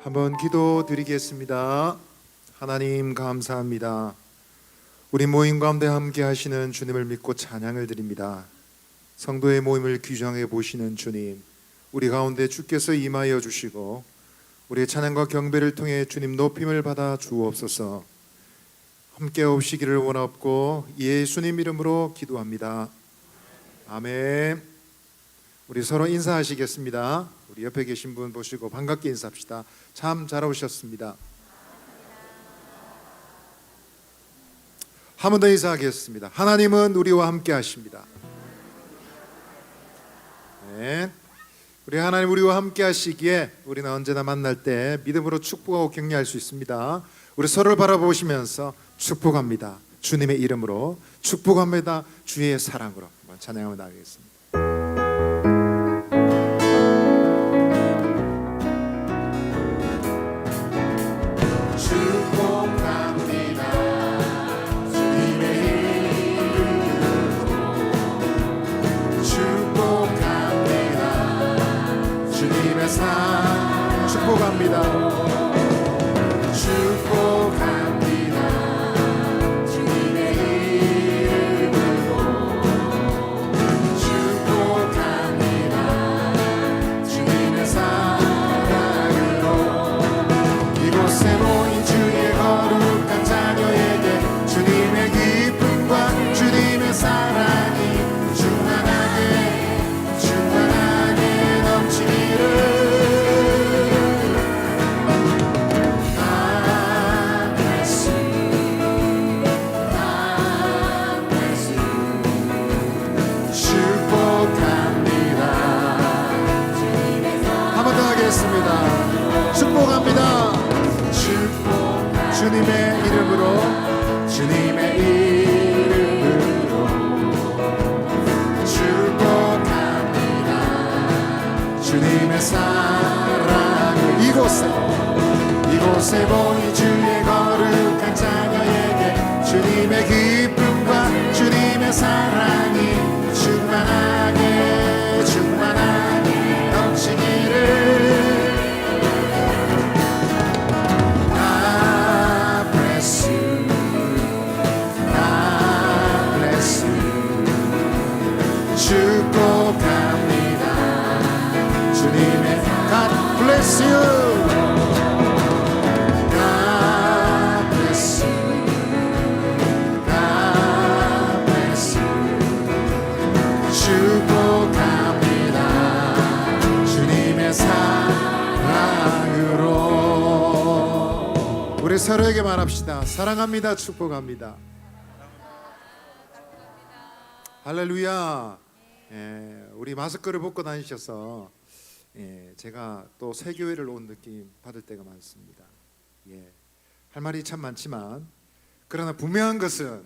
한번 기도드리겠습니다. 하나님 감사합니다. 우리 모임 가운데 함께 하시는 주님을 믿고 찬양을 드립니다. 성도의 모임을 규정해 보시는 주님, 우리 가운데 주께서 임하여 주시고 우리의 찬양과 경배를 통해 주님 높임을 받아 주옵소서. 함께 오시기를 원하옵고 예수님 이름으로 기도합니다. 아멘. 우리 서로 인사하시겠습니다. 우리 옆에 계신 분 보시고 반갑게 인사합시다. 참 잘 오셨습니다. 한 번 더 인사하겠습니다. 하나님은 우리와 함께 하십니다. 네. 우리 하나님 우리와 함께 하시기에 우리는 언제나 만날 때 믿음으로 축복하고 격려할 수 있습니다. 우리 서로를 바라보시면서 축복합니다. 주님의 이름으로 축복합니다. 주의 사랑으로 한번 찬양하며 나가겠습니다. 축복합니다. 축복합니다. 주님의 이름으로 축복합니다. 주님의 사랑으로 이곳에 모인 주의 거룩한 자녀에게 주님의 기쁨과 주님의 사랑이 충만하게 넘치기를. 축복합니다. 주님의 이름으로 주님의 이름으로 축복합니다. 주님의 사랑을 이곳에 모인 주의 거룩한 자녀에게 주님의 기쁨과 주님의 사랑이 충만하게 넘치기를. 축복합니다. 주님의 God bless you. God bless you. God bless you. 축복합니다. 주님의 사랑으로. 우리 서로에게 말합시다. 사랑합니다. 축복합니다. 할렐루야. 우리 마스크를 벗고 다니셔서 제가 또 새 교회를 온 느낌 받을 때가 많습니다. 할 말이 참 많지만 그러나 분명한 것은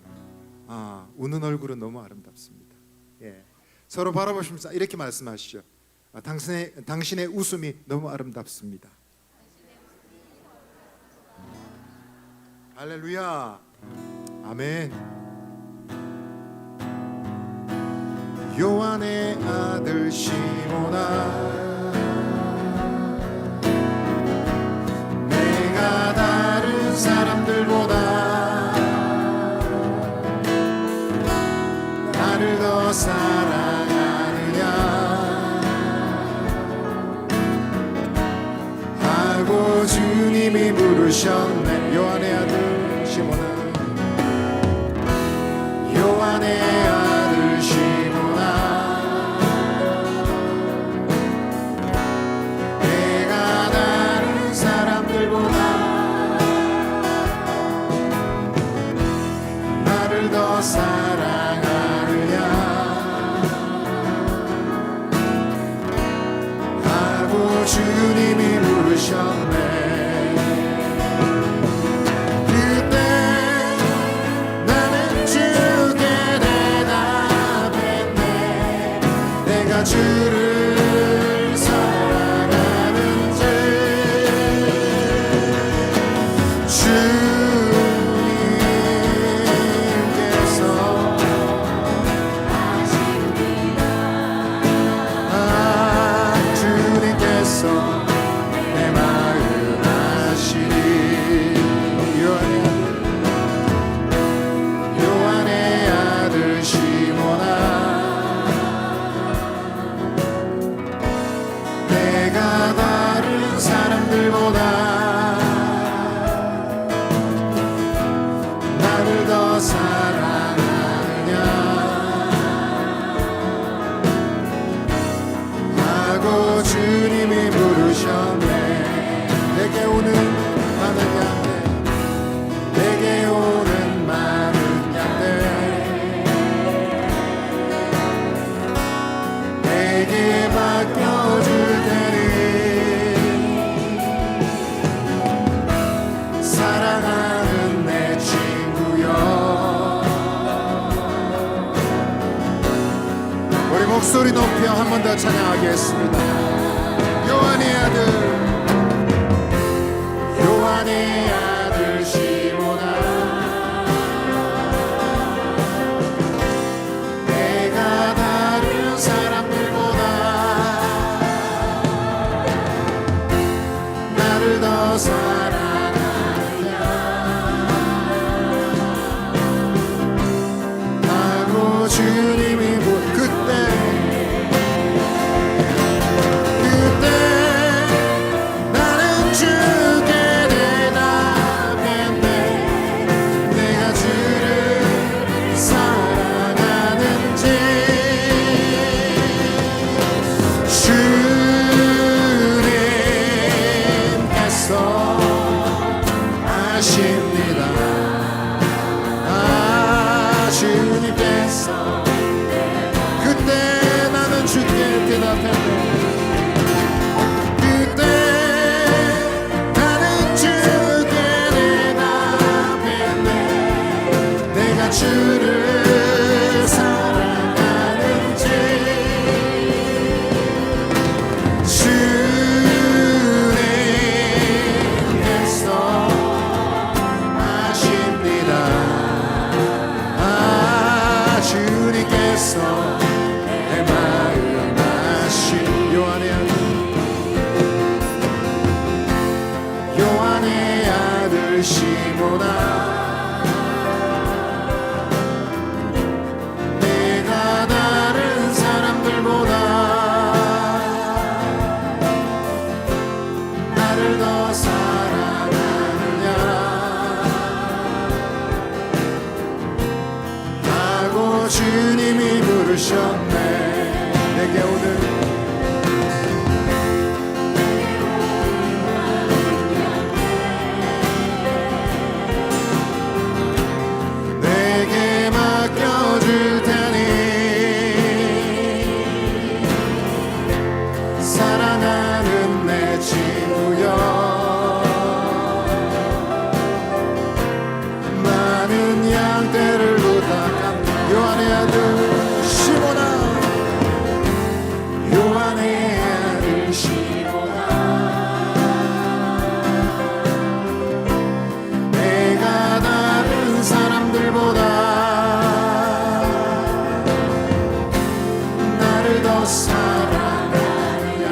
우는 얼굴은 너무 아름답습니다. 서로 바라보시면서 이렇게 말씀하시죠. 당신의 웃음이 너무 아름답습니다. 할렐루야. 아멘. 요한의 아들 시몬아, 내가 다른 사람들보다 나를 더 사랑하느냐 하고 주님이 부르셨네. 요한의 아들 시몬아, 요한의 아들 시몬아, 더 사랑하느냐 하고 주님이 부르셨네. 그때 나는 주께 대답 사람들보다 나를 더 사랑하느냐 하고 주님이 부르셨네. 내게 오는 많은 양들, 내게 오는 많은 양들, 내게 맡겨줄 테니 사랑하는 내 친구여. 우리 목소리 높여 한 번 더 찬양하겠습니다. 요한의 아들, 요한의 아들 시몬아, 내가 다른 사람들보다 나를 더 사랑하느냐 하고 주님이 나는 주께 대답했네. 내가 주를 사랑하는지. 주님께서 아십니다. 주님께서. 그때 나는 주께 대답했네. 주를 사랑하는지. 주님께서 아십니다. 주님께서 내 마음 아시. 요한의 아들, 요한의 아들 시몬아, 주님이 부르셨네. 내게 오는 내게 맡겨줄 테니 사랑하는 내 친구여. 많은 양떼를 부탁한다. 요한의 아들 시몬아, 요한의 아들 시몬아, 내가 다른 사람들보다 나를 더 사랑하느냐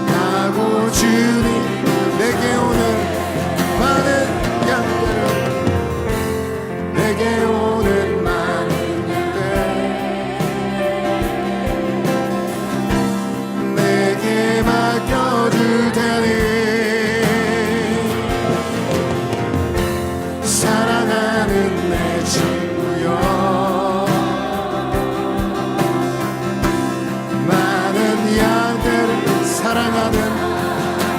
하고 주님 내게 오는 많은 양들을, 내게 오는 많은 양들, 내게 맡겨줄 테니 사랑하는 내 친구여. 많은 양들을 사랑하는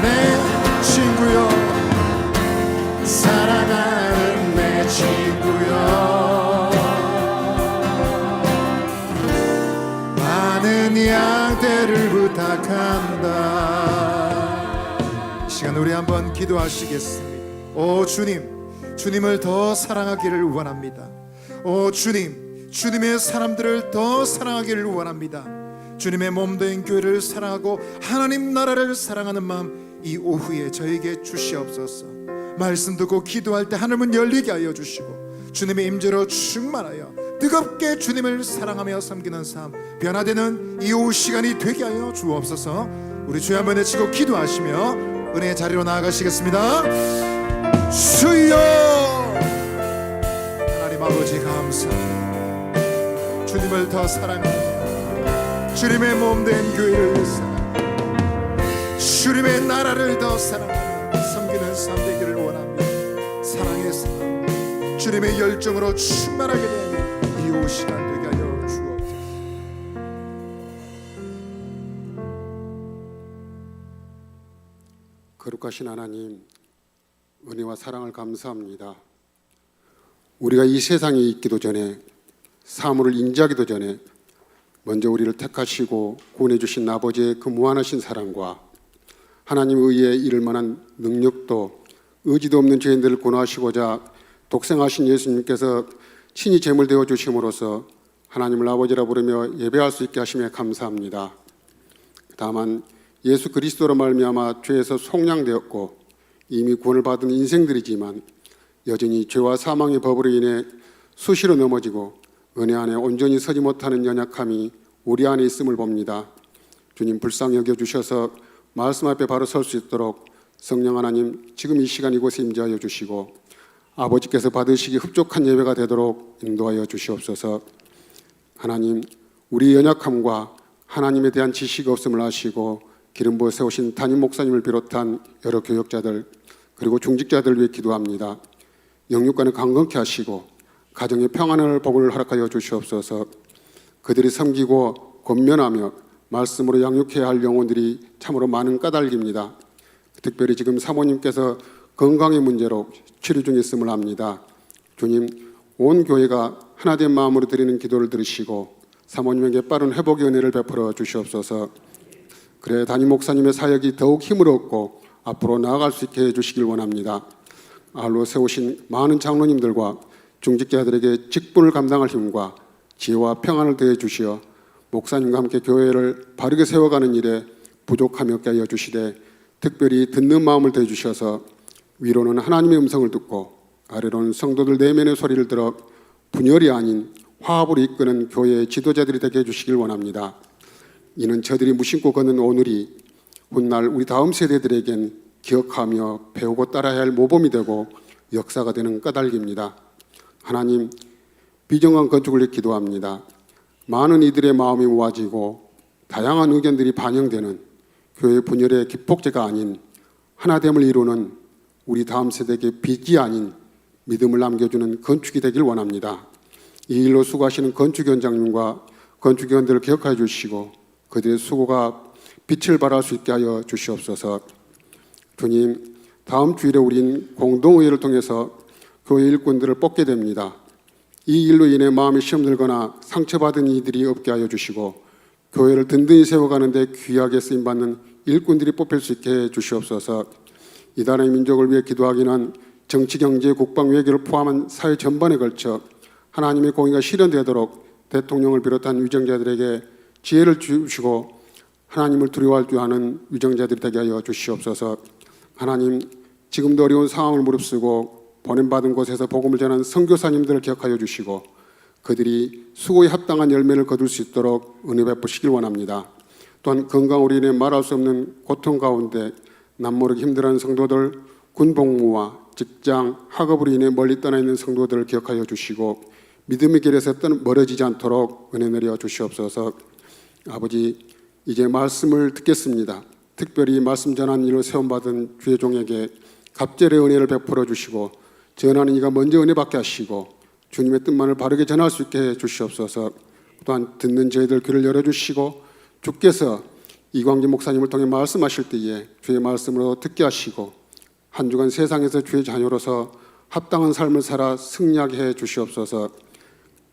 내 친구여. 사랑하는 내 친구여. 많은 양떼를 부탁한다. 이 시간 우리 한번 기도하시겠습니다. 오 주님, 주님을 더 사랑하기를 원합니다. 오 주님, 주님의 사람들을 더 사랑하기를 원합니다. 주님의 몸된 교회를 사랑하고 하나님 나라를 사랑하는 마음 이 오후에 저에게 주시옵소서. 말씀 듣고 기도할 때 하늘문 열리게 하여 주시고 주님의 임재로 충만하여 뜨겁게 주님을 사랑하며 섬기는 삶 변화되는 이 오후 시간이 되게 하여 주옵소서. 우리 주여 한번 외치고 기도하시며 은혜의 자리로 나아가시겠습니다. 주여, 하나님 아버지 감사합니다. 주님을 더 사랑합니다. 주님의 몸된 교회를 사랑하며 주님의 나라를 더 사랑하며 섬기는 삶 되기를 원합니다. 사랑의 삶, 주님의 열정으로 충만하게 되는 이 시간 되게 하여 주옵소서. 거룩하신 하나님, 은혜와 사랑을 감사합니다. 우리가 이 세상에 있기도 전에, 사물을 인지하기도 전에 먼저 우리를 택하시고 구원해 주신 아버지의 그 무한하신 사랑과 하나님 의에 이를 만한 능력도, 의지도 없는 죄인들을 구원하시고자 독생하신 예수님께서 친히 제물 되어 주심으로써 하나님을 아버지라 부르며 예배할 수 있게 하심에 감사합니다. 다만 예수 그리스도로 말미암아 죄에서 속량되었고 이미 구원을 받은 인생들이지만 여전히 죄와 사망의 법으로 인해 수시로 넘어지고 은혜 안에 온전히 서지 못하는 연약함이 우리 안에 있음을 봅니다. 주님 불쌍히 여겨주셔서 말씀 앞에 바로 설 수 있도록 성령 하나님 지금 이 시간 이곳에 임재하여 주시고 아버지께서 받으시기 흡족한 예배가 되도록 인도하여 주시옵소서. 하나님, 우리 연약함과 하나님에 대한 지식이 없음을 아시고 기름 부어 세우신 담임 목사님을 비롯한 여러 교역자들 그리고 중직자들 위해 기도합니다. 영육간을 강건케 하시고 가정의 평안을 복을 허락하여 주시옵소서. 그들이 섬기고 권면하며 말씀으로 양육해야 할 영혼들이 참으로 많은 까닭입니다. 특별히 지금 사모님께서 건강의 문제로 치료 중에 있음을 압니다. 주님, 온 교회가 하나된 마음으로 드리는 기도를 들으시고 사모님에게 빠른 회복의 은혜를 베풀어 주시옵소서. 그래 담임 목사님의 사역이 더욱 힘을 얻고 앞으로 나아갈 수 있게 해주시길 원합니다. 알로 세우신 많은 장로님들과 중직자들에게 직분을 감당할 힘과 지혜와 평안을 더해 주시어 목사님과 함께 교회를 바르게 세워가는 일에 부족함이 없게 하여 주시되 특별히 듣는 마음을 더해 주셔서 위로는 하나님의 음성을 듣고 아래로는 성도들 내면의 소리를 들어 분열이 아닌 화합으로 이끄는 교회의 지도자들이 되게 해주시길 원합니다. 이는 저들이 무심코 걷는 오늘이 훗날 우리 다음 세대들에겐 기억하며 배우고 따라야 할 모범이 되고 역사가 되는 까닭입니다. 하나님, 비정한 건축을 위해 기도합니다. 많은 이들의 마음이 모아지고 다양한 의견들이 반영되는 교회 분열의 기폭제가 아닌 하나됨을 이루는 우리 다음 세대에게 빚이 아닌 믿음을 남겨주는 건축이 되길 원합니다. 이 일로 수고하시는 건축위원장님과 건축위원들을 기억하여 주시고 그들의 수고가 빛을 발할 수 있게 하여 주시옵소서. 주님, 다음 주일에 우린 공동의회를 통해서 교회 일꾼들을 뽑게 됩니다. 이 일로 인해 마음이 시험들거나 상처받은 이들이 없게 하여 주시고 교회를 든든히 세워가는 데 귀하게 쓰임받는 일꾼들이 뽑힐 수 있게 해 주시옵소서. 이 나라의 민족을 위해 기도하기는 정치, 경제, 국방, 외교를 포함한 사회 전반에 걸쳐 하나님의 공의가 실현되도록 대통령을 비롯한 위정자들에게 지혜를 주시고 하나님을 두려워할 줄 아는 위정자들이 되게 하여 주시옵소서. 하나님, 지금도 어려운 상황을 무릅쓰고 보냄받은 곳에서 복음을 전하는 선교사님들을 기억하여 주시고 그들이 수고에 합당한 열매를 거둘 수 있도록 은혜 베푸시길 원합니다. 또한 건강으로 인해 말할 수 없는 고통 가운데 남모르게 힘들어하는 성도들, 군복무와 직장, 학업으로 인해 멀리 떠나 있는 성도들을 기억하여 주시고 믿음의 길에서 멀어지지 않도록 은혜 내려 주시옵소서. 아버지, 이제 말씀을 듣겠습니다. 특별히 말씀 전하는 일로 세움받은 주의 종에게 갑절의 은혜를 베풀어 주시고 전하는 이가 먼저 은혜 받게 하시고 주님의 뜻만을 바르게 전할 수 있게 해 주시옵소서. 또한 듣는 저희들 귀를 열어주시고 주께서 이광기 목사님을 통해 말씀하실 때에 주의 말씀으로 듣게 하시고 한 주간 세상에서 주의 자녀로서 합당한 삶을 살아 승리하게 해 주시옵소서.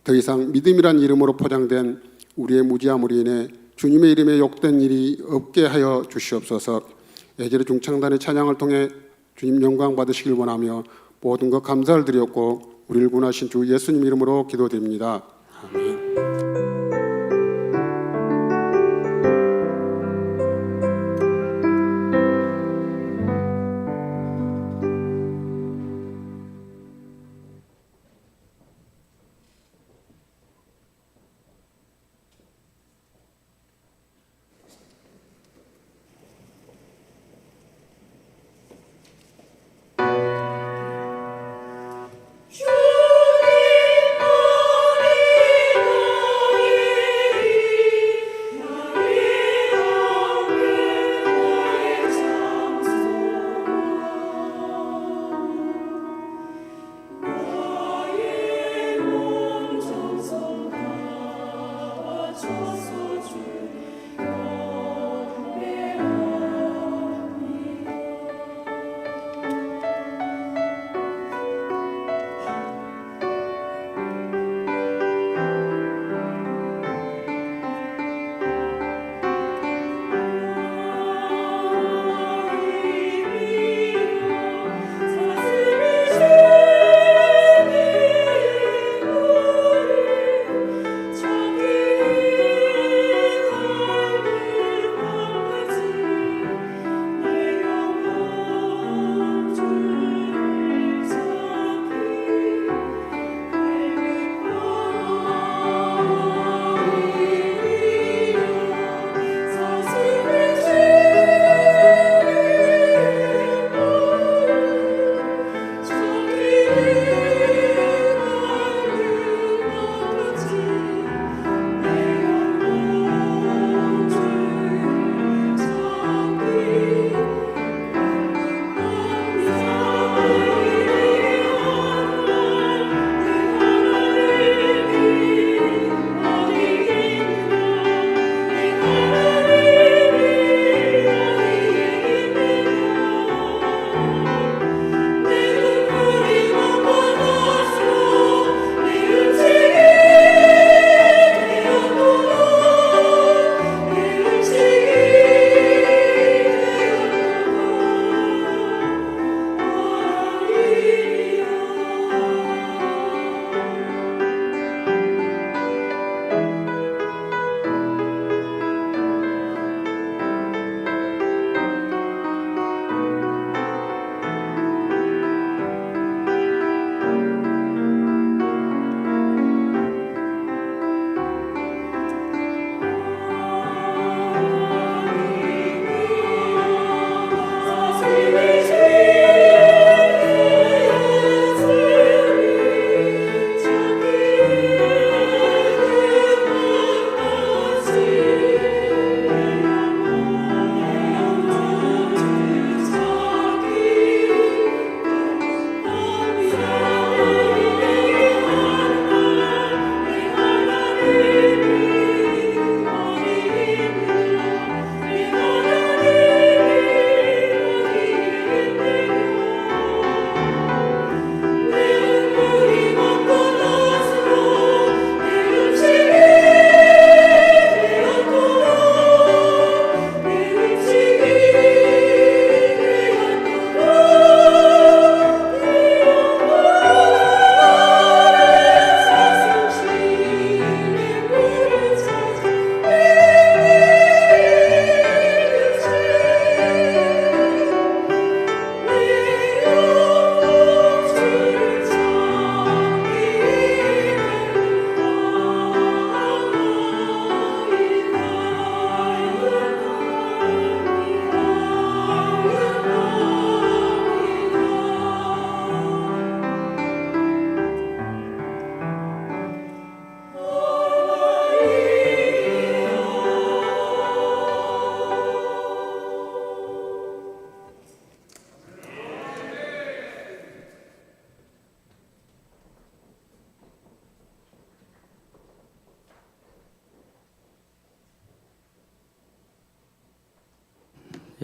더 이상 믿음이란 이름으로 포장된 우리의 무지함으로 인해 주님의 이름에 욕된 일이 없게 하여 주시옵소서. 예절의 중창단의 찬양을 통해 주님 영광 받으시길 원하며 모든 것 감사를 드렸고 우리를 구원하신 주 예수님 이름으로 기도드립니다. 아멘. 주님 머리로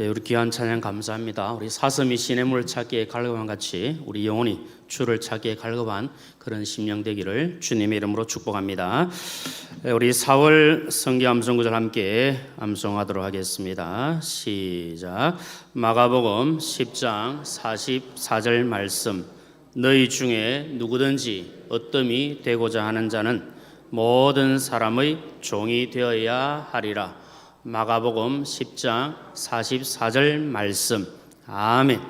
우리 귀한 찬양 감사합니다. 우리 사슴이 시냇물을 찾기에 갈급한 같이 우리 영혼이 주를 찾기에 갈급한 그런 심령 되기를 주님의 이름으로 축복합니다. 우리 4월 성경 암송구절 함께 암송하도록 하겠습니다. 시작. 마가복음 10장 44절 말씀. 너희 중에 누구든지 어뜸이 되고자 하는 자는 모든 사람의 종이 되어야 하리라. 마가복음 10장 44절 말씀. 아멘.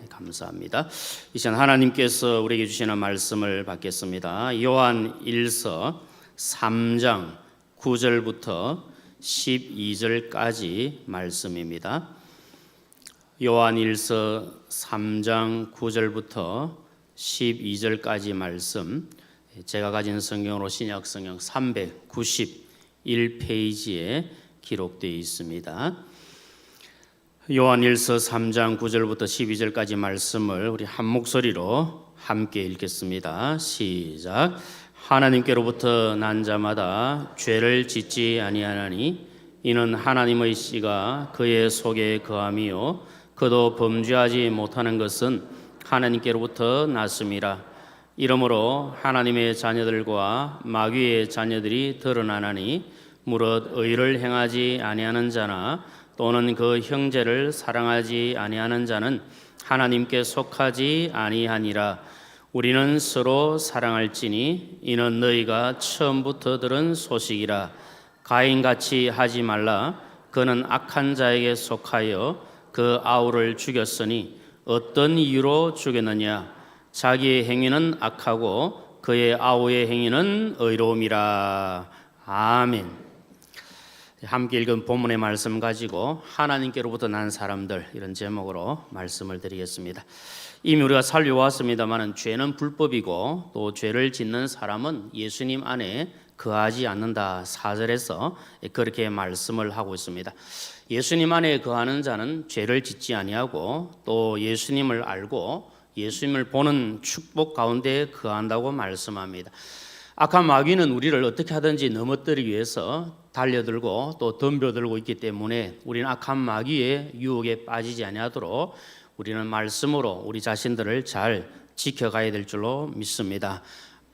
감사합니다. 이 시간 하나님께서 우리에게 주시는 말씀을 받겠습니다. 요한 1서 3장 9절부터 12절까지 말씀입니다. 요한 1서 3장 9절부터 12절까지 말씀, 제가 가진 성경으로 신약 성경 391페이지에 기록되어 있습니다. 요한 1서 3장 9절부터 12절까지 말씀을 우리 한 목소리로 함께 읽겠습니다. 시작. 하나님께로부터 난 자마다 죄를 짓지 아니하나니 이는 하나님의 씨가 그의 속에 거함이요 그도 범죄하지 못하는 것은 하나님께로부터 났음이라. 이러므로 하나님의 자녀들과 마귀의 자녀들이 드러나나니 무릇 의를 행하지 아니하는 자나 또는 그 형제를 사랑하지 아니하는 자는 하나님께 속하지 아니하니라. 우리는 서로 사랑할지니 이는 너희가 처음부터 들은 소식이라. 가인같이 하지 말라. 그는 악한 자에게 속하여 그 아우를 죽였으니 어떤 이유로 죽였느냐? 자기의 행위는 악하고 그의 아우의 행위는 의로움이라. 아멘. 함께 읽은 본문의 말씀 가지고 하나님께로부터 난 사람들, 이런 제목으로 말씀을 드리겠습니다. 이미 우리가 살펴왔습니다만 죄는 불법이고 또 죄를 짓는 사람은 예수님 안에 거하지 않는다. 4절에서 그렇게 말씀을 하고 있습니다. 예수님 안에 거하는 자는 죄를 짓지 아니하고 또 예수님을 알고 예수님을 보는 축복 가운데 거한다고 말씀합니다. 악한 마귀는 우리를 어떻게 하든지 넘어뜨리기 위해서 달려들고 또 덤벼들고 있기 때문에 우리는 악한 마귀의 유혹에 빠지지 아니하도록 우리는 말씀으로 우리 자신들을 잘 지켜가야 될 줄로 믿습니다.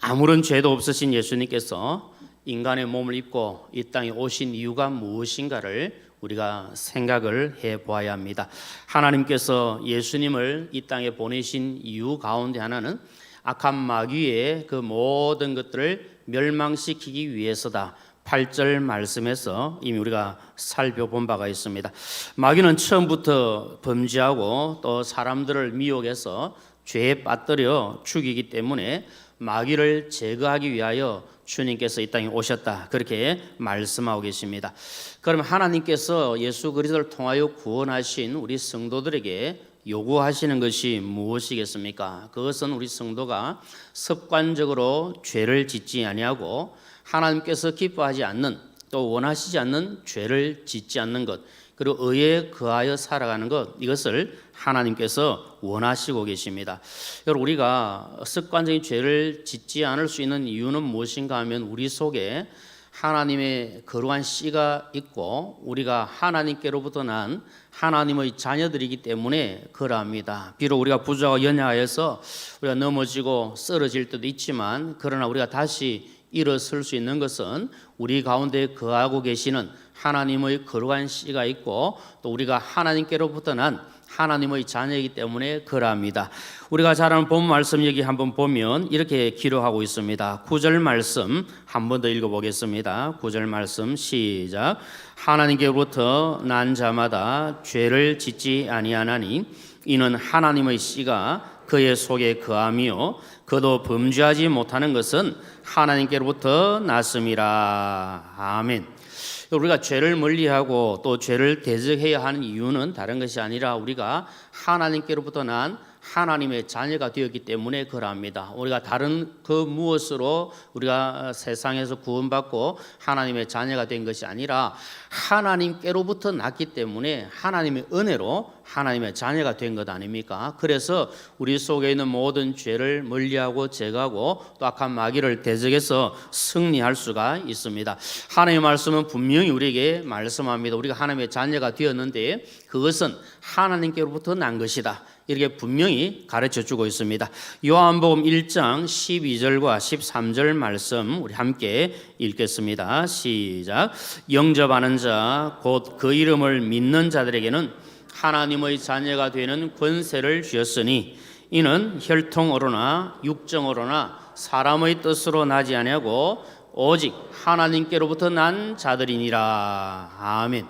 아무런 죄도 없으신 예수님께서 인간의 몸을 입고 이 땅에 오신 이유가 무엇인가를 우리가 생각을 해보아야 합니다. 하나님께서 예수님을 이 땅에 보내신 이유 가운데 하나는 악한 마귀의 그 모든 것들을 멸망시키기 위해서다. 8절 말씀에서 이미 우리가 살펴본 바가 있습니다. 마귀는 처음부터 범죄하고 또 사람들을 미혹해서 죄에 빠뜨려 죽이기 때문에 마귀를 제거하기 위하여 주님께서 이 땅에 오셨다. 그렇게 말씀하고 계십니다. 그럼 하나님께서 예수 그리스도를 통하여 구원하신 우리 성도들에게 요구하시는 것이 무엇이겠습니까? 그것은 우리 성도가 습관적으로 죄를 짓지 아니하고 하나님께서 기뻐하지 않는 또 원하시지 않는 죄를 짓지 않는 것, 그리고 의에 거하여 살아가는 것, 이것을 하나님께서 원하시고 계십니다. 여러분, 우리가 습관적인 죄를 짓지 않을 수 있는 이유는 무엇인가 하면 우리 속에 하나님의 거룩한 씨가 있고 우리가 하나님께로부터 난 하나님의 자녀들이기 때문에 그러합니다. 비록 우리가 부족하고 연약해서 우리가 넘어지고 쓰러질 때도 있지만 그러나 우리가 다시 일어설 수 있는 것은 우리 가운데 거하고 계시는 하나님의 거룩한 씨가 있고 또 우리가 하나님께로부터 난 하나님의 자녀이기 때문에 그러합니다. 우리가 잘 아는 본 말씀 여기 한번 보면 이렇게 기록하고 있습니다. 9절 말씀 한 번 더 읽어보겠습니다. 9절 말씀 시작. 하나님께로부터 난 자마다 죄를 짓지 아니하나니 이는 하나님의 씨가 그의 속에 거함이요 그도 범죄하지 못하는 것은 하나님께로부터 났음이라. 아멘. 우리가 죄를 멀리하고 또 죄를 대적해야 하는 이유는 다른 것이 아니라 우리가 하나님께로부터 난 하나님의 자녀가 되었기 때문에 그러합니다. 우리가 다른 그 무엇으로 우리가 세상에서 구원받고 하나님의 자녀가 된 것이 아니라 하나님께로부터 났기 때문에 하나님의 은혜로 하나님의 자녀가 된 것 아닙니까? 그래서 우리 속에 있는 모든 죄를 멀리하고 제거하고 또 악한 마귀를 대적해서 승리할 수가 있습니다. 하나님의 말씀은 분명히 우리에게 말씀합니다. 우리가 하나님의 자녀가 되었는데 그것은 하나님께로부터 난 것이다. 이렇게 분명히 가르쳐주고 있습니다. 요한복음 1장 12절과 13절 말씀 우리 함께 읽겠습니다. 시작. 영접하는 자 곧 그 이름을 믿는 자들에게는 하나님의 자녀가 되는 권세를 주었으니 이는 혈통으로나 육정으로나 사람의 뜻으로 나지 아니하고 오직 하나님께로부터 난 자들이니라. 아멘.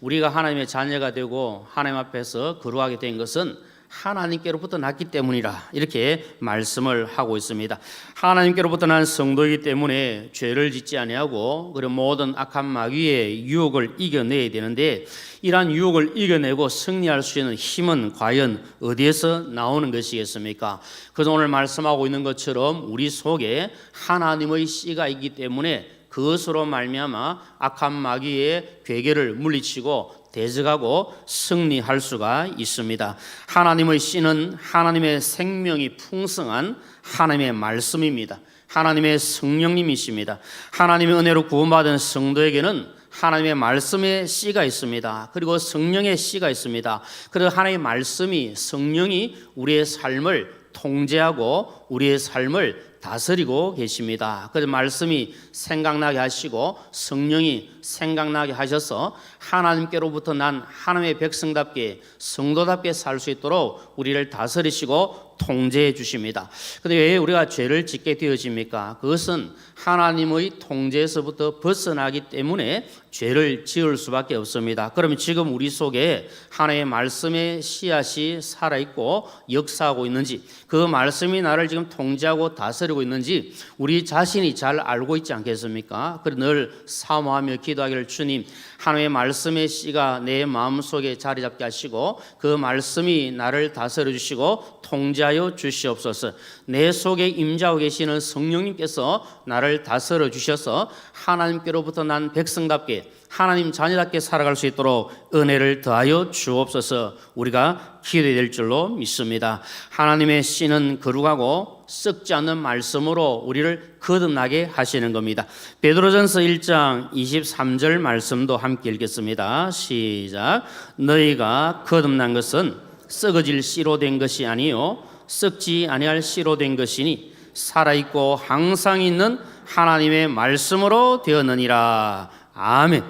우리가 하나님의 자녀가 되고 하나님 앞에서 거룩하게 된 것은 하나님께로부터 났기 때문이라 이렇게 말씀을 하고 있습니다. 하나님께로부터 난 성도이기 때문에 죄를 짓지 아니하고 그리고 모든 악한 마귀의 유혹을 이겨내야 되는데 이러한 유혹을 이겨내고 승리할 수 있는 힘은 과연 어디에서 나오는 것이겠습니까? 그래서 오늘 말씀하고 있는 것처럼 우리 속에 하나님의 씨가 있기 때문에 그것으로 말미암아 악한 마귀의 괴계를 물리치고 대적하고 승리할 수가 있습니다. 하나님의 씨는 하나님의 생명이 풍성한 하나님의 말씀입니다. 하나님의 성령님이십니다. 하나님의 은혜로 구원받은 성도에게는 하나님의 말씀의 씨가 있습니다. 그리고 성령의 씨가 있습니다. 그래서 하나님의 말씀이 성령이 우리의 삶을 통제하고 우리의 삶을 다스리고 계십니다. 그래서 말씀이 생각나게 하시고 성령이 생각나게 하셔서 하나님께로부터 난 하나님의 백성답게 성도답게 살 수 있도록 우리를 다스리시고 통제해 주십니다. 그런데 왜 우리가 죄를 짓게 되어집니까? 그것은 하나님의 통제에서부터 벗어나기 때문에 죄를 지을 수밖에 없습니다. 그러면 지금 우리 속에 하나님의 말씀의 씨앗이 살아있고 역사하고 있는지 그 말씀이 나를 지금 통제하고 다스리고 있는지 우리 자신이 잘 알고 있지 않겠습니까? 그래서 늘 사모하며 기도하기를 주님 하나님의 말씀의 씨가 내 마음속에 자리 잡게 하시고 그 말씀이 나를 다스려 주시고 통제하여 주시옵소서. 내 속에 임재하고 계시는 성령님께서 나를 다스려 주셔서 하나님께로부터 난 백성답게 하나님 자녀답게 살아갈 수 있도록 은혜를 더하여 주옵소서. 우리가 기도해야 될 줄로 믿습니다. 하나님의 씨는 거룩하고 썩지 않는 말씀으로 우리를 거듭나게 하시는 겁니다. 베드로전서 1장 23절 말씀도 함께 읽겠습니다. 시작. 너희가 거듭난 것은 썩어질 씨로 된 것이 아니요 썩지 아니할 씨로 된 것이니 살아있고 항상 있는 하나님의 말씀으로 되었느니라. 아멘.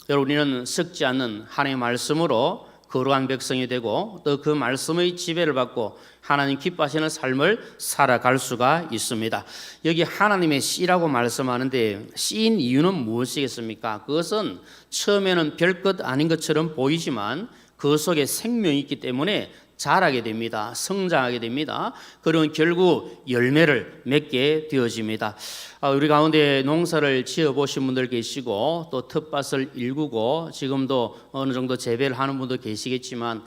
여러분 우리는 썩지 않는 하나님의 말씀으로 거룩한 백성이 되고 또 그 말씀의 지배를 받고 하나님 기뻐하시는 삶을 살아갈 수가 있습니다. 여기 하나님의 씨라고 말씀하는데 씨인 이유는 무엇이겠습니까? 그것은 처음에는 별것 아닌 것처럼 보이지만 그 속에 생명이 있기 때문에 자라게 됩니다. 성장하게 됩니다. 그리고 결국 열매를 맺게 되어집니다. 우리 가운데 농사를 지어보신 분들 계시고 또 텃밭을 일구고 지금도 어느 정도 재배를 하는 분도 계시겠지만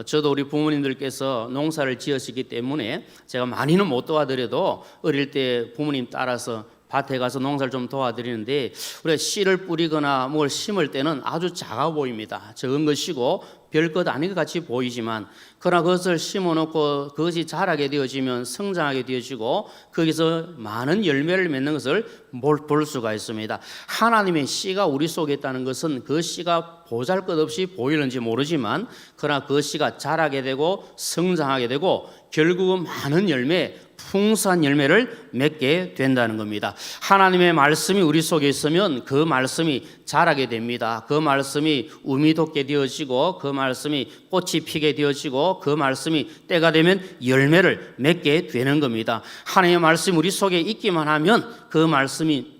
저도 우리 부모님들께서 농사를 지으시기 때문에 제가 많이는 못 도와드려도 어릴 때 부모님 따라서 밭에 가서 농사를 좀 도와드리는데 우리가 씨를 뿌리거나 뭘 심을 때는 아주 작아 보입니다. 적은 것이고 별것 아닌 것 같이 보이지만 그러나 그것을 심어놓고 그것이 자라게 되어지면 성장하게 되어지고 거기서 많은 열매를 맺는 것을 볼 수가 있습니다. 하나님의 씨가 우리 속에 있다는 것은 그 씨가 보잘것없이 보이는지 모르지만 그러나 그 씨가 자라게 되고 성장하게 되고 결국은 많은 열매 풍성한 열매를 맺게 된다는 겁니다. 하나님의 말씀이 우리 속에 있으면 그 말씀이 자라게 됩니다. 그 말씀이 우미 돋게 되어지고 그 말씀이 꽃이 피게 되어지고 그 말씀이 때가 되면 열매를 맺게 되는 겁니다. 하나님의 말씀이 우리 속에 있기만 하면 그 말씀이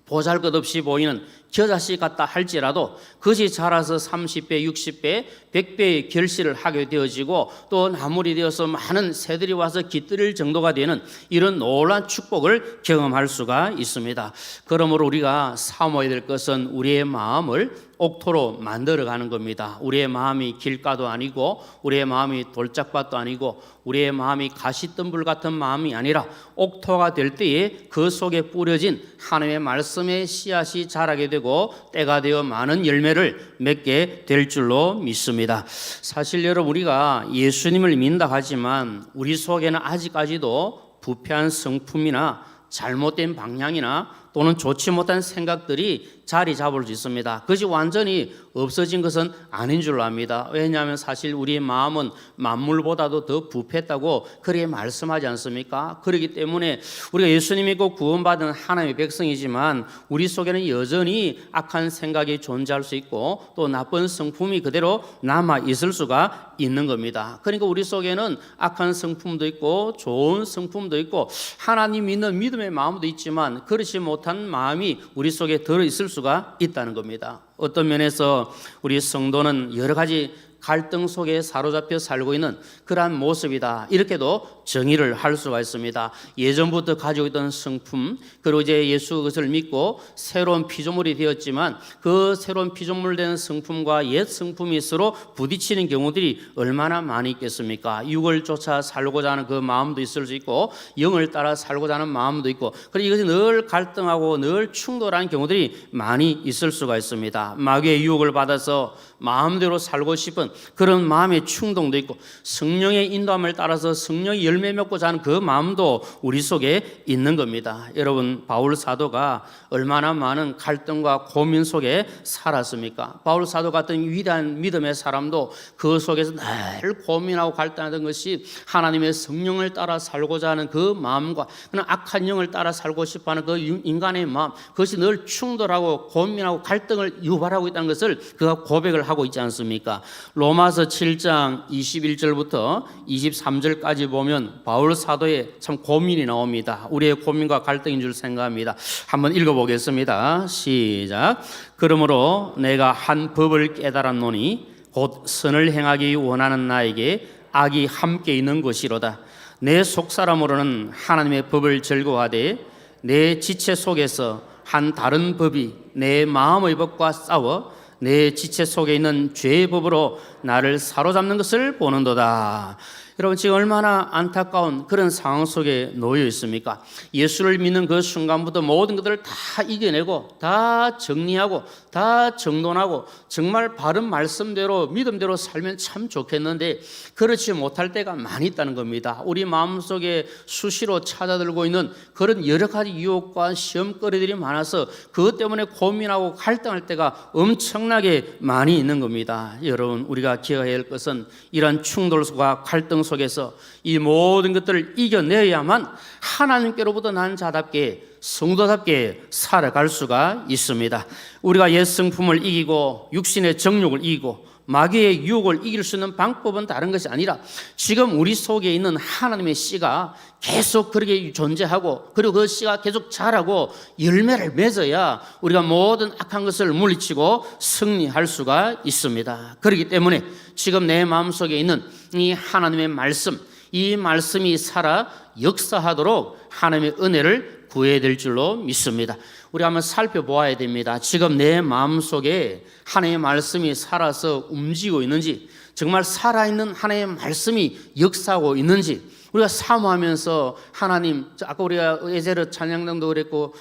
보잘것없이 보이는 겨자씨 같다 할지라도 그것이 자라서 30배, 60배, 100배의 결실을 하게 되어지고 또 나물이 되어서 많은 새들이 와서 깃들일 정도가 되는 이런 놀라운 축복을 경험할 수가 있습니다. 그러므로 우리가 사모해야 될 것은 우리의 마음을 옥토로 만들어가는 겁니다. 우리의 마음이 길가도 아니고 우리의 마음이 돌짝밭도 아니고 우리의 마음이 가시덤불 같은 마음이 아니라 옥토가 될 때에 그 속에 뿌려진 하나님의 말씀의 씨앗이 자라게 되고 때가 되어 많은 열매를 맺게 될 줄로 믿습니다. 사실 여러분, 우리가 예수님을 믿는다 하지만 우리 속에는 아직까지도 부패한 성품이나 잘못된 방향이나 또는 좋지 못한 생각들이 자리 잡을 수 있습니다. 그것이 완전히 없어진 것은 아닌 줄로 압니다. 왜냐하면 사실 우리의 마음은 만물보다도 더 부패했다고 그렇게 말씀하지 않습니까? 그렇기 때문에 우리가 예수님 믿고 구원받은 하나님의 백성이지만 우리 속에는 여전히 악한 생각이 존재할 수 있고 또 나쁜 성품이 그대로 남아 있을 수가 있는 겁니다. 그러니까 우리 속에는 악한 성품도 있고 좋은 성품도 있고 하나님 믿는 믿음의 마음도 있지만 그렇지 못한 마음이 우리 속에 들어있을 수가 있다는 겁니다. 어떤 면에서 우리 성도는 여러 가지 갈등 속에 사로잡혀 살고 있는 그러한 모습이다, 이렇게도 정의를 할 수가 있습니다. 예전부터 가지고 있던 성품, 그리고 이제 예수 그것을 믿고 새로운 피조물이 되었지만 그 새로운 피조물 된 성품과 옛 성품이 서로 부딪히는 경우들이 얼마나 많이 있겠습니까? 육을 쫓아 살고자 하는 그 마음도 있을 수 있고 영을 따라 살고자 하는 마음도 있고, 그리고 이것이 늘 갈등하고 늘 충돌하는 경우들이 많이 있을 수가 있습니다. 마귀의 유혹을 받아서 마음대로 살고 싶은 그런 마음의 충동도 있고 성령의 인도함을 따라서 성령이 열매 맺고자 하는 그 마음도 우리 속에 있는 겁니다. 여러분, 바울 사도가 얼마나 많은 갈등과 고민 속에 살았습니까? 바울 사도 같은 위대한 믿음의 사람도 그 속에서 늘 고민하고 갈등하던 것이 하나님의 성령을 따라 살고자 하는 그 마음과 그냥 악한 영을 따라 살고 싶어하는 그 인간의 마음, 그것이 늘 충돌하고 고민하고 갈등을 유발하고 있다는 것을 그가 고백을 하고 있지 않습니까? 로마서 7장 21절부터 23절까지 보면 바울 사도의 참 고민이 나옵니다. 우리의 고민과 갈등인 줄 생각합니다. 한번 읽어보겠습니다. 시작. 그러므로 내가 한 법을 깨달았노니 곧 선을 행하기 원하는 나에게 악이 함께 있는 것이로다. 내 속사람으로는 하나님의 법을 즐거워하되 내 지체 속에서 한 다른 법이 내 마음의 법과 싸워 내 지체 속에 있는 죄의 법으로 나를 사로잡는 것을 보는도다. 여러분, 지금 얼마나 안타까운 그런 상황 속에 놓여 있습니까? 예수를 믿는 그 순간부터 모든 것들을 다 이겨내고 다 정리하고 다 정돈하고 정말 바른 말씀대로 믿음대로 살면 참 좋겠는데 그렇지 못할 때가 많이 있다는 겁니다. 우리 마음속에 수시로 찾아들고 있는 그런 여러 가지 유혹과 시험거리들이 많아서 그것 때문에 고민하고 갈등할 때가 엄청나게 많이 있는 겁니다. 여러분, 우리가 기억해야 할 것은 이런 충돌과 갈등 속에서 이 모든 것들을 이겨내야만 하나님께로부터 난 자답게 성도답게 살아갈 수가 있습니다. 우리가 옛 성품을 이기고 육신의 정욕을 이기고 마귀의 유혹을 이길 수 있는 방법은 다른 것이 아니라 지금 우리 속에 있는 하나님의 씨가 계속 그렇게 존재하고 그리고 그 씨가 계속 자라고 열매를 맺어야 우리가 모든 악한 것을 물리치고 승리할 수가 있습니다. 그렇기 때문에 지금 내 마음속에 있는 이 하나님의 말씀, 이 말씀이 살아 역사하도록 하나님의 은혜를 구해야 될 줄로 믿습니다. 우리 한번 살펴보아야 됩니다. 지금 내 마음속에 하나님의 말씀이 살아서 움직이고 있는지, 정말 살아있는 하나님의 말씀이 역사하고 있는지 우리가 사모하면서 하나님, 아까 우리가 에제르 찬양당도 그랬고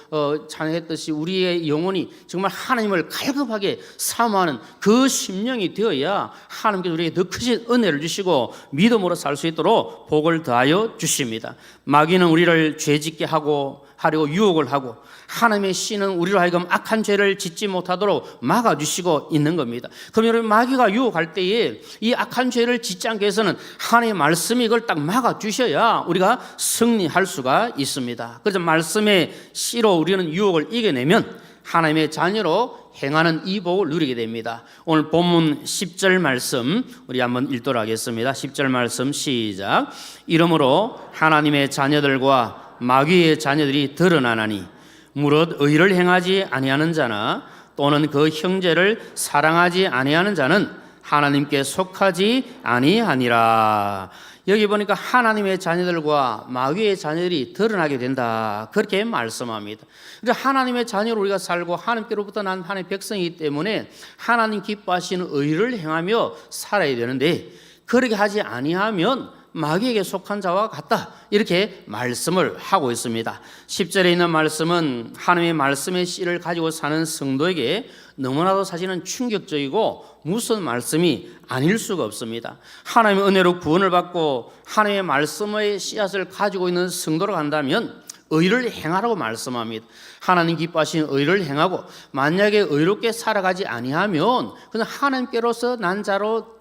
찬양했듯이 우리의 영혼이 정말 하나님을 갈급하게 사모하는 그 심령이 되어야 하나님께서 우리에게 더 크신 은혜를 주시고 믿음으로 살 수 있도록 복을 더하여 주십니다. 마귀는 우리를 죄짓게 하려고 유혹을 하고 하나님의 씨는 우리로 하여금 악한 죄를 짓지 못하도록 막아주시고 있는 겁니다. 그럼 여러분, 마귀가 유혹할 때에 이 악한 죄를 짓지 않게 해서는 하나님의 말씀이 이걸 딱 막아주셔야 우리가 승리할 수가 있습니다. 그래서 말씀의 씨로 우리는 유혹을 이겨내면 하나님의 자녀로 행하는 이 복을 누리게 됩니다. 오늘 본문 10절 말씀 우리 한번 읽도록 하겠습니다. 10절 말씀 시작. 이러므로 하나님의 자녀들과 마귀의 자녀들이 드러나나니 무릇 의를 행하지 아니하는 자나 또는 그 형제를 사랑하지 아니하는 자는 하나님께 속하지 아니하니라. 여기 보니까 하나님의 자녀들과 마귀의 자녀들이 드러나게 된다, 그렇게 말씀합니다. 그러니까 하나님의 자녀로 우리가 살고 하나님께로부터 난 하나님의 백성이기 때문에 하나님 기뻐하시는 의를 행하며 살아야 되는데 그렇게 하지 아니하면 마귀에게 속한 자와 같다. 이렇게 말씀을 하고 있습니다. 10절에 있는 말씀은 하나님의 말씀의 씨를 가지고 사는 성도에게 너무나도 사실은 충격적이고 무슨 말씀이 아닐 수가 없습니다. 하나님의 은혜로 구원을 받고 하나님의 말씀의 씨앗을 가지고 있는 성도로 간다면 의를 행하라고 말씀합니다. 하나님 기뻐하시는 의를 행하고 만약에 의롭게 살아가지 아니하면 그는 하나님께로서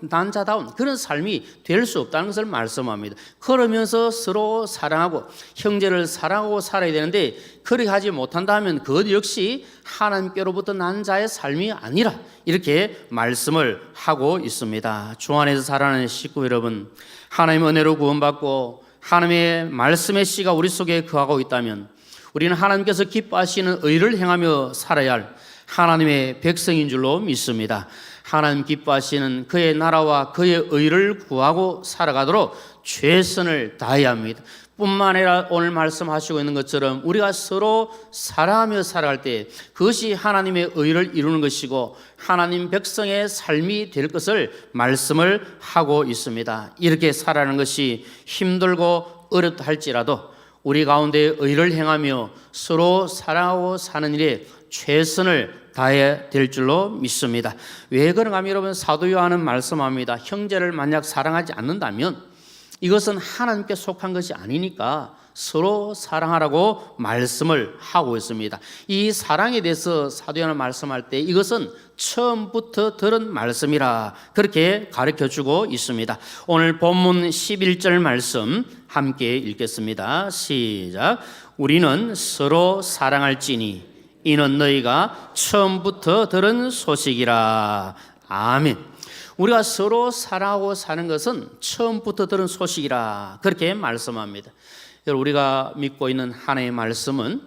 난자다운 그런 삶이 될 수 없다는 것을 말씀합니다. 그러면서 서로 사랑하고 형제를 사랑하고 살아야 되는데 그렇게 하지 못한다면 그것 역시 하나님께로부터 난 자의 삶이 아니라 이렇게 말씀을 하고 있습니다. 주 안에서 살아가는 식구 여러분, 하나님의 은혜로 구원받고 하나님의 말씀의 씨가 우리 속에 거하고 있다면 우리는 하나님께서 기뻐하시는 의를 행하며 살아야 할 하나님의 백성인 줄로 믿습니다. 하나님 기뻐하시는 그의 나라와 그의 의를 구하고 살아가도록 최선을 다해야 합니다. 뿐만 아니라 오늘 말씀하시고 있는 것처럼 우리가 서로 사랑하며 살아갈 때 그것이 하나님의 의를 이루는 것이고 하나님 백성의 삶이 될 것을 말씀을 하고 있습니다. 이렇게 살아가는 것이 힘들고 어렵다 할지라도 우리 가운데 의를 행하며 서로 사랑하고 사는 일에 최선을 다해야 될 줄로 믿습니다. 왜 그런가 하면 여러분, 사도 요한은 말씀합니다. 형제를 만약 사랑하지 않는다면 이것은 하나님께 속한 것이 아니니까 서로 사랑하라고 말씀을 하고 있습니다. 이 사랑에 대해서 사도 요한은 말씀할 때 이것은 처음부터 들은 말씀이라 그렇게 가르쳐주고 있습니다. 오늘 본문 11절 말씀 함께 읽겠습니다. 시작. 우리는 서로 사랑할지니 이는 너희가 처음부터 들은 소식이라. 아멘. 우리가 서로 사랑하고 사는 것은 처음부터 들은 소식이라 그렇게 말씀합니다. 여러분, 우리가 믿고 있는 하나님의 말씀은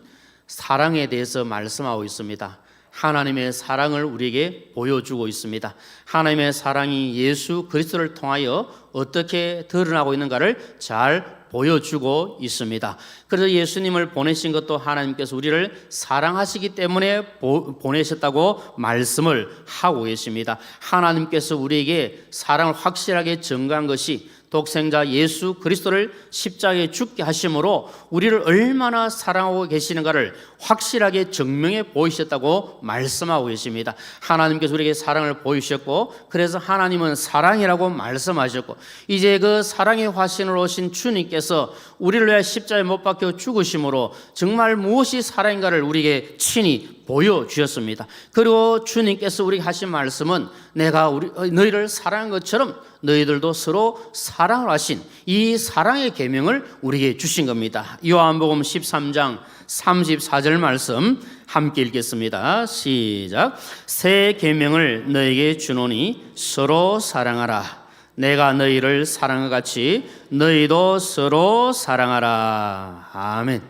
사랑에 대해서 말씀하고 있습니다. 하나님의 사랑을 우리에게 보여주고 있습니다. 하나님의 사랑이 예수 그리스도를 통하여 어떻게 드러나고 있는가를 잘 보여주고 있습니다. 그래서 예수님을 보내신 것도 하나님께서 우리를 사랑하시기 때문에 보내셨다고 말씀을 하고 계십니다. 하나님께서 우리에게 사랑을 확실하게 증거한 것이 독생자 예수 그리스도를 십자가에 죽게 하심으로 우리를 얼마나 사랑하고 계시는가를 확실하게 증명해 보이셨다고 말씀하고 계십니다. 하나님께서 우리에게 사랑을 보이셨고 그래서 하나님은 사랑이라고 말씀하셨고 이제 그 사랑의 화신으로 오신 주님께서 우리를 위해 십자가에 못 박혀 죽으심으로 정말 무엇이 사랑인가를 우리에게 친히 보여주셨습니다. 그리고 주님께서 우리에게 하신 말씀은 내가 너희를 사랑한 것처럼 너희들도 서로 사랑을 하신 이 사랑의 계명을 우리에게 주신 겁니다. 요한복음 13장 34절 말씀 함께 읽겠습니다. 시작. 새 계명을 너희에게 주노니 서로 사랑하라. 내가 너희를 사랑한 같이 너희도 서로 사랑하라. 아멘.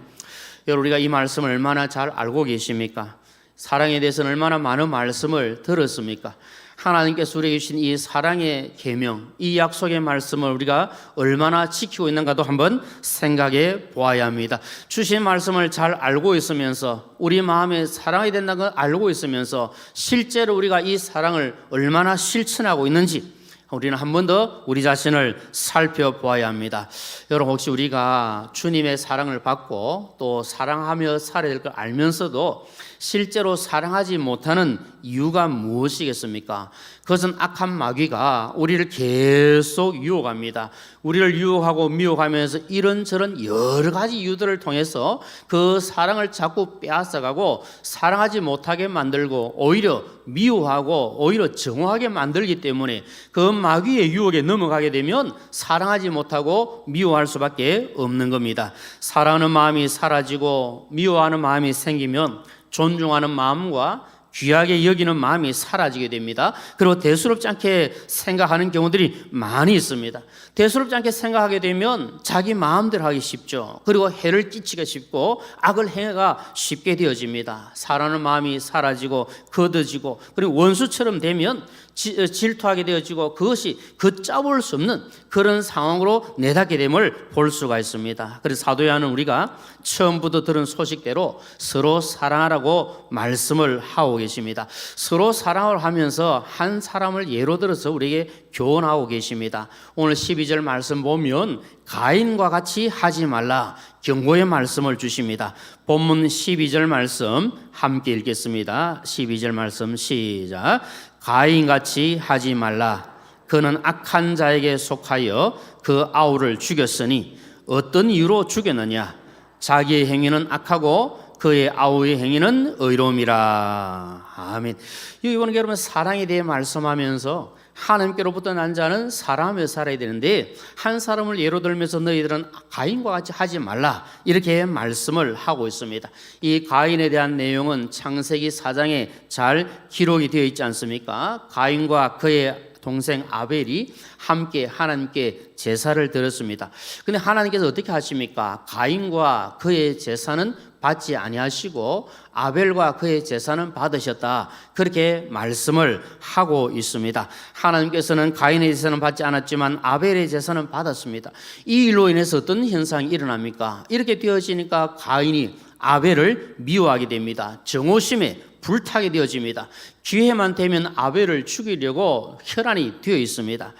여러분, 우리가 이 말씀을 얼마나 잘 알고 계십니까? 사랑에 대해서는 얼마나 많은 말씀을 들었습니까? 하나님께서 우리에게 주신 이 사랑의 계명, 이 약속의 말씀을 우리가 얼마나 지키고 있는가도 한번 생각해 보아야 합니다. 주신 말씀을 잘 알고 있으면서 우리 마음에 사랑이 된다는 걸 알고 있으면서 실제로 우리가 이 사랑을 얼마나 실천하고 있는지 우리는 한 번 더 우리 자신을 살펴보아야 합니다. 여러분, 혹시 우리가 주님의 사랑을 받고 또 사랑하며 살아야 될 걸 알면서도 실제로 사랑하지 못하는 이유가 무엇이겠습니까? 그것은 악한 마귀가 우리를 계속 유혹합니다. 우리를 유혹하고 미혹하면서 이런저런 여러 가지 이유들을 통해서 그 사랑을 자꾸 빼앗아가고 사랑하지 못하게 만들고 오히려 미워하고 오히려 정오하게 만들기 때문에 그 마귀의 유혹에 넘어가게 되면 사랑하지 못하고 미워할 수밖에 없는 겁니다. 사랑하는 마음이 사라지고 미워하는 마음이 생기면 존중하는 마음과 귀하게 여기는 마음이 사라지게 됩니다. 그리고 대수롭지 않게 생각하는 경우들이 많이 있습니다. 대수롭지 않게 생각하게 되면 자기 마음대로 하기 쉽죠. 그리고 해를 끼치기 쉽고 악을 행하기가 쉽게 되어집니다. 사랑하는 마음이 사라지고 거둬지고 그리고 원수처럼 되면 질투하게 되어지고 그것이 걷잡을 수 없는 그런 상황으로 내닫게 됨을 볼 수가 있습니다. 그래서 사도 요한은 우리가 처음부터 들은 소식대로 서로 사랑하라고 말씀을 하고 계십니다. 서로 사랑을 하면서 한 사람을 예로 들어서 우리에게 교훈하고 계십니다. 오늘 12절 말씀 보면 가인과 같이 하지 말라 경고의 말씀을 주십니다. 본문 12절 말씀 함께 읽겠습니다. 12절 말씀 시작. 가인같이 하지 말라. 그는 악한 자에게 속하여 그 아우를 죽였으니 어떤 이유로 죽였느냐? 자기의 행위는 악하고 그의 아우의 행위는 의로움이라. 아멘. 여기 보는 여러분 사랑에 대해 말씀하면서 하나님께로부터 난 자는 사랑하며 살아야 되는데 한 사람을 예로 들면서 너희들은 가인과 같이 하지 말라 이렇게 말씀을 하고 있습니다. 이 가인에 대한 내용은 창세기 4장에 잘 기록이 되어 있지 않습니까? 가인과 그의 동생 아벨이 함께 하나님께 제사를 드렸습니다. 근데 하나님께서 어떻게 하십니까? 가인과 그의 제사는 받지 아니하시고 아벨과 그의 제사는 받으셨다. 그렇게 말씀을 하고 있습니다. 하나님께서는 가인의 제사는 받지 않았지만 아벨의 제사는 받았습니다. 이 일로 인해서 어떤 현상이 일어납니까? 이렇게 되어지니까 가인이 아벨을 미워하게 됩니다. 정오심에 불타게 되어집니다. 기회만 되면 아벨을 죽이려고 혈안이 되어 있습니다.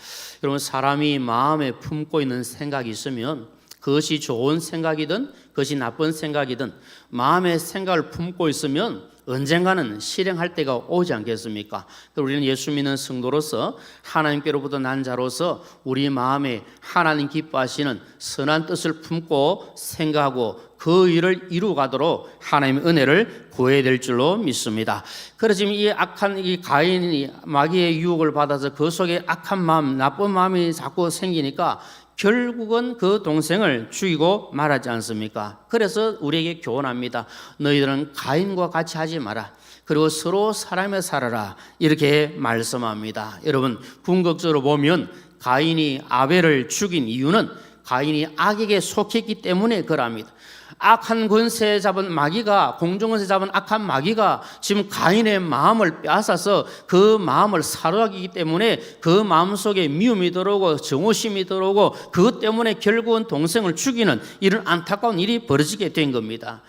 여러분 사람이 마음에 품고 있는 생각이 있으면 그것이 좋은 생각이든 그것이 나쁜 생각이든 마음의 생각을 품고 있으면 언젠가는 실행할 때가 오지 않겠습니까? 우리는 예수 믿는 성도로서 하나님께로부터 난 자로서 우리 마음에 하나님 기뻐하시는 선한 뜻을 품고 생각하고 그 일을 이루가도록 하나님의 은혜를 구해야 될 줄로 믿습니다. 그래서 지금 이 악한 이 가인이 마귀의 유혹을 받아서 그 속에 악한 마음, 나쁜 마음이 자꾸 생기니까 결국은 그 동생을 죽이고 말하지 않습니까? 그래서 우리에게 교훈합니다. 너희들은 가인과 같이 하지 마라. 그리고 서로 사랑하며 살아라. 이렇게 말씀합니다. 여러분 궁극적으로 보면 가인이 아벨을 죽인 이유는 가인이 악에게 속했기 때문에 그럽니다. 악한 권세 잡은 마귀가 공중권세 잡은 악한 마귀가 지금 가인의 마음을 빼앗아서 그 마음을 사로잡기 때문에 그 마음속에 미움이 들어오고 정오심이 들어오고 그것 때문에 결국은 동생을 죽이는 이런 안타까운 일이 벌어지게 된 겁니다.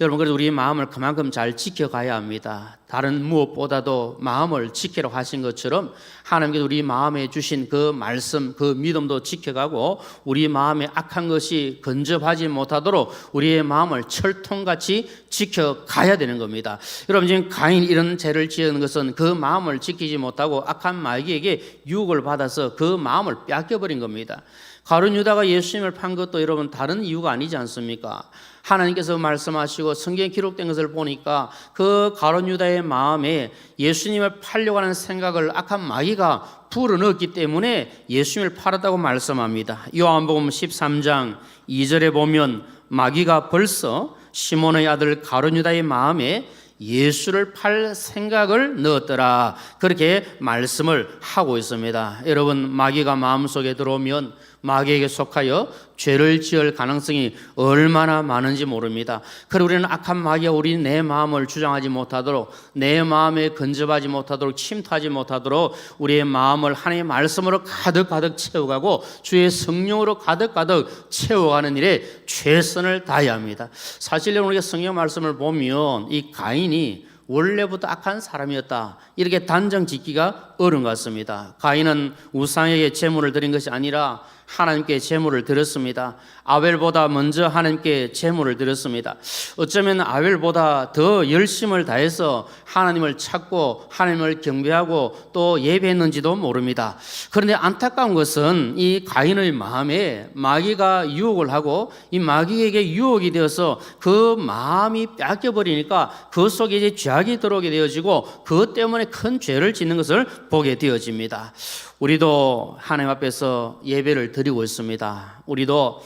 여러분 그래서 우리 마음을 그만큼 잘 지켜가야 합니다. 다른 무엇보다도 마음을 지키라고 하신 것처럼 하나님께서 우리 마음에 주신 그 말씀, 그 믿음도 지켜가고 우리 마음에 악한 것이 근접하지 못하도록 우리의 마음을 철통같이 지켜가야 되는 겁니다. 여러분 지금 가인이 이런 죄를 지은 것은 그 마음을 지키지 못하고 악한 마귀에게 유혹을 받아서 그 마음을 뺏겨버린 겁니다. 가룟 유다가 예수님을 판 것도 여러분 다른 이유가 아니지 않습니까? 하나님께서 말씀하시고 성경에 기록된 것을 보니까 그 가룟 유다의 마음에 예수님을 팔려고 하는 생각을 악한 마귀가 불어넣었기 때문에 예수님을 팔았다고 말씀합니다. 요한복음 13장 2절에 보면 마귀가 벌써 시몬의 아들 가룟 유다의 마음에 예수를 팔 생각을 넣었더라. 그렇게 말씀을 하고 있습니다. 여러분 마귀가 마음속에 들어오면 마귀에게 속하여 죄를 지을 가능성이 얼마나 많은지 모릅니다. 그리고 우리는 악한 마귀가 우리 내 마음을 주장하지 못하도록 내 마음에 근접하지 못하도록 침투하지 못하도록 우리의 마음을 하나님의 말씀으로 가득가득 채워가고 주의 성령으로 가득가득 채워가는 일에 최선을 다해야 합니다. 사실 우리가 성경 말씀을 보면 이 가인이 원래부터 악한 사람이었다 이렇게 단정 짓기가 어려운 것 같습니다. 가인은 우상에게 제물을 드린 것이 아니라 하나님께 제물을 드렸습니다. 아벨보다 먼저 하나님께 제물을 드렸습니다. 어쩌면 아벨보다 더 열심을 다해서 하나님을 찾고 하나님을 경배하고 또 예배했는지도 모릅니다. 그런데 안타까운 것은 이 가인의 마음에 마귀가 유혹을 하고 이 마귀에게 유혹이 되어서 그 마음이 뺏겨버리니까 그 속에 이제 죄악이 들어오게 되어지고 그것 때문에 큰 죄를 짓는 것을 보게 되어집니다. 우리도 하나님 앞에서 예배를 드리고 있습니다. 우리도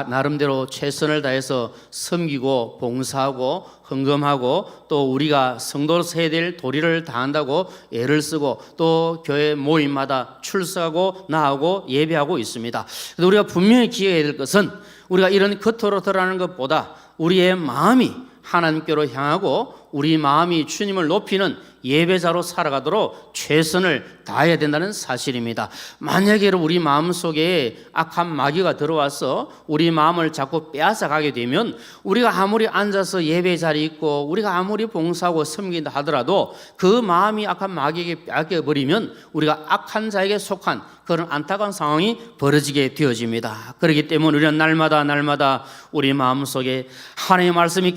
나름대로 최선을 다해서 섬기고 봉사하고 헌금하고 또 우리가 성도로서 해야 될 도리를 다한다고 애를 쓰고 또 교회 모임마다 출석하고 나하고 예배하고 있습니다. 우리가 분명히 기억해야 될 것은 우리가 이런 겉으로 드러나는 것보다 우리의 마음이 하나님께로 향하고 우리 마음이 주님을 높이는 예배자로 살아가도록 최선을 다해야 된다는 사실입니다. 만약에 우리 마음속에 악한 마귀가 들어와서 우리 마음을 자꾸 빼앗아 가게 되면 우리가 아무리 앉아서 예배 자리에 있고 우리가 아무리 봉사하고 섬긴다 하더라도 그 마음이 악한 마귀에게 빼앗겨 버리면 우리가 악한 자에게 속한 그런 안타까운 상황이 벌어지게 되어집니다. 그렇기 때문에 우리는 날마다 우리 마음속에 하나님의 말씀이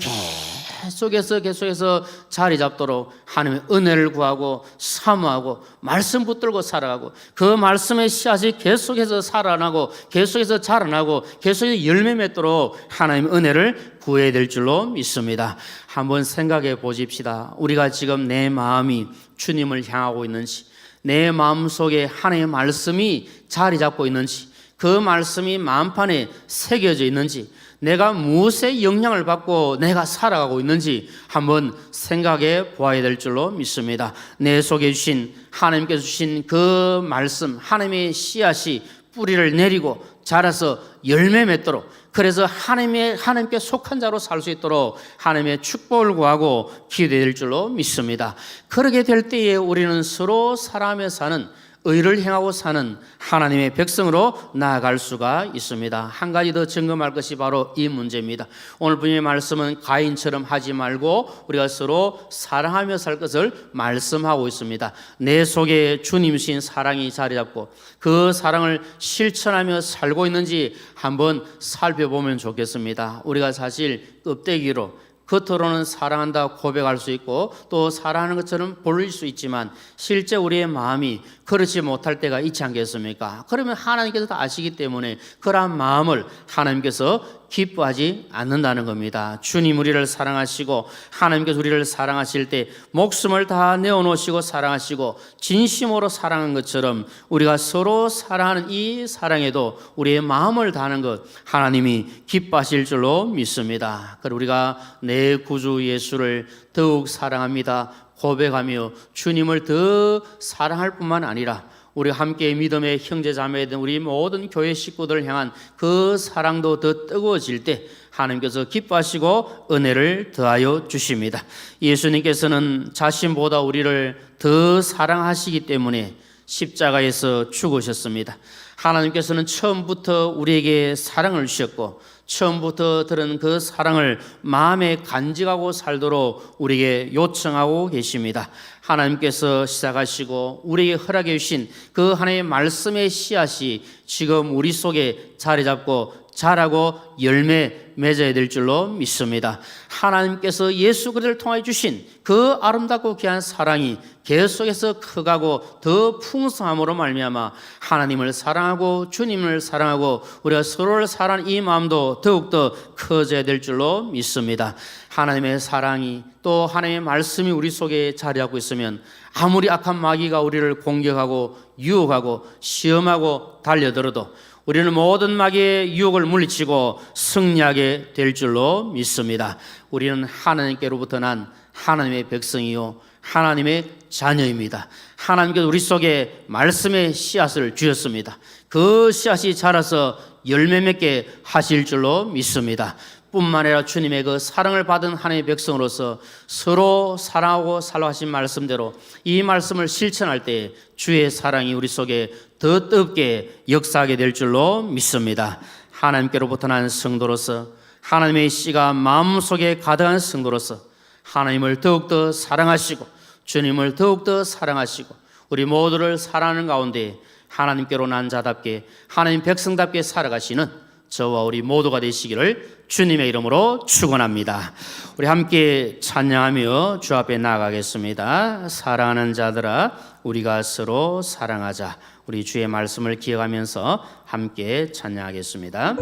계속해서 자리 잡도록 하나님의 은혜를 구하고 사모하고 말씀 붙들고 살아가고 그 말씀의 씨앗이 계속해서 살아나고 계속해서 자라나고 계속해서 열매 맺도록 하나님의 은혜를 구해야 될 줄로 믿습니다. 한번 생각해 보십시다. 우리가 지금 내 마음이 주님을 향하고 있는지, 내 마음속에 하나님의 말씀이 자리 잡고 있는지, 그 말씀이 마음판에 새겨져 있는지, 내가 무엇의 영향을 받고 내가 살아가고 있는지 한번 생각해 보아야 될 줄로 믿습니다. 내 속에 주신 하나님께서 주신 그 말씀, 하나님의 씨앗이 뿌리를 내리고 자라서 열매 맺도록, 그래서 하나님께 속한 자로 살 수 있도록 하나님의 축복을 구하고 기도될 줄로 믿습니다. 그렇게 될 때에 우리는 서로 사랑하며 사는, 의를 행하고 사는 하나님의 백성으로 나아갈 수가 있습니다. 한 가지 더 점검할 것이 바로 이 문제입니다. 오늘 분명히 말씀은 가인처럼 하지 말고 우리가 서로 사랑하며 살 것을 말씀하고 있습니다. 내 속에 주님이신 사랑이 자리 잡고 그 사랑을 실천하며 살고 있는지 한번 살펴보면 좋겠습니다. 우리가 사실 껍데기로 겉으로는 사랑한다 고백할 수 있고 또 사랑하는 것처럼 보일 수 있지만 실제 우리의 마음이 그렇지 못할 때가 있지 않겠습니까? 그러면 하나님께서 다 아시기 때문에 그러한 마음을 하나님께서 기뻐하지 않는다는 겁니다. 주님 우리를 사랑하시고 하나님께서 우리를 사랑하실 때 목숨을 다 내어놓으시고 사랑하시고 진심으로 사랑한 것처럼 우리가 서로 사랑하는 이 사랑에도 우리의 마음을 다하는 것 하나님이 기뻐하실 줄로 믿습니다. 그리고 우리가 내 구주 예수를 더욱 사랑합니다 고백하며 주님을 더 사랑할 뿐만 아니라 우리 함께 믿음의 형제자매된 우리 모든 교회 식구들을 향한 그 사랑도 더 뜨거워질 때 하나님께서 기뻐하시고 은혜를 더하여 주십니다. 예수님께서는 자신보다 우리를 더 사랑하시기 때문에 십자가에서 죽으셨습니다. 하나님께서는 처음부터 우리에게 사랑을 주셨고 처음부터 들은 그 사랑을 마음에 간직하고 살도록 우리에게 요청하고 계십니다. 하나님께서 시작하시고 우리에게 허락해 주신 그 하나님의 말씀의 씨앗이 지금 우리 속에 자리 잡고 자라고 열매 맺어야 될 줄로 믿습니다. 하나님께서 예수 그리스도를 통하여 주신 그 아름답고 귀한 사랑이 계속해서 커가고 더 풍성함으로 말미암아 하나님을 사랑하고 주님을 사랑하고 우리가 서로를 사랑하는 이 마음도 더욱더 커져야 될 줄로 믿습니다. 하나님의 사랑이 또 하나님의 말씀이 우리 속에 자리하고 있으면 아무리 악한 마귀가 우리를 공격하고 유혹하고 시험하고 달려들어도 우리는 모든 마귀의 유혹을 물리치고 승리하게 될 줄로 믿습니다. 우리는 하나님께로부터 난 하나님의 백성이요 하나님의 자녀입니다. 하나님께서 우리 속에 말씀의 씨앗을 주셨습니다. 그 씨앗이 자라서 열매 맺게 하실 줄로 믿습니다. 뿐만 아니라 주님의 그 사랑을 받은 하나님의 백성으로서 서로 사랑하고 살라 하신 말씀대로 이 말씀을 실천할 때 주의 사랑이 우리 속에 더 뜨겁게 역사하게 될 줄로 믿습니다. 하나님께로부터 난 성도로서 하나님의 씨가 마음속에 가득한 성도로서 하나님을 더욱더 사랑하시고 주님을 더욱더 사랑하시고 우리 모두를 사랑하는 가운데 하나님께로 난 자답게 하나님 백성답게 살아가시는 저와 우리 모두가 되시기를 주님의 이름으로 축원합니다. 우리 함께 찬양하며 주 앞에 나아가겠습니다. 사랑하는 자들아 우리가 서로 사랑하자. 우리 주의 말씀을 기억하면서 함께 찬양하겠습니다.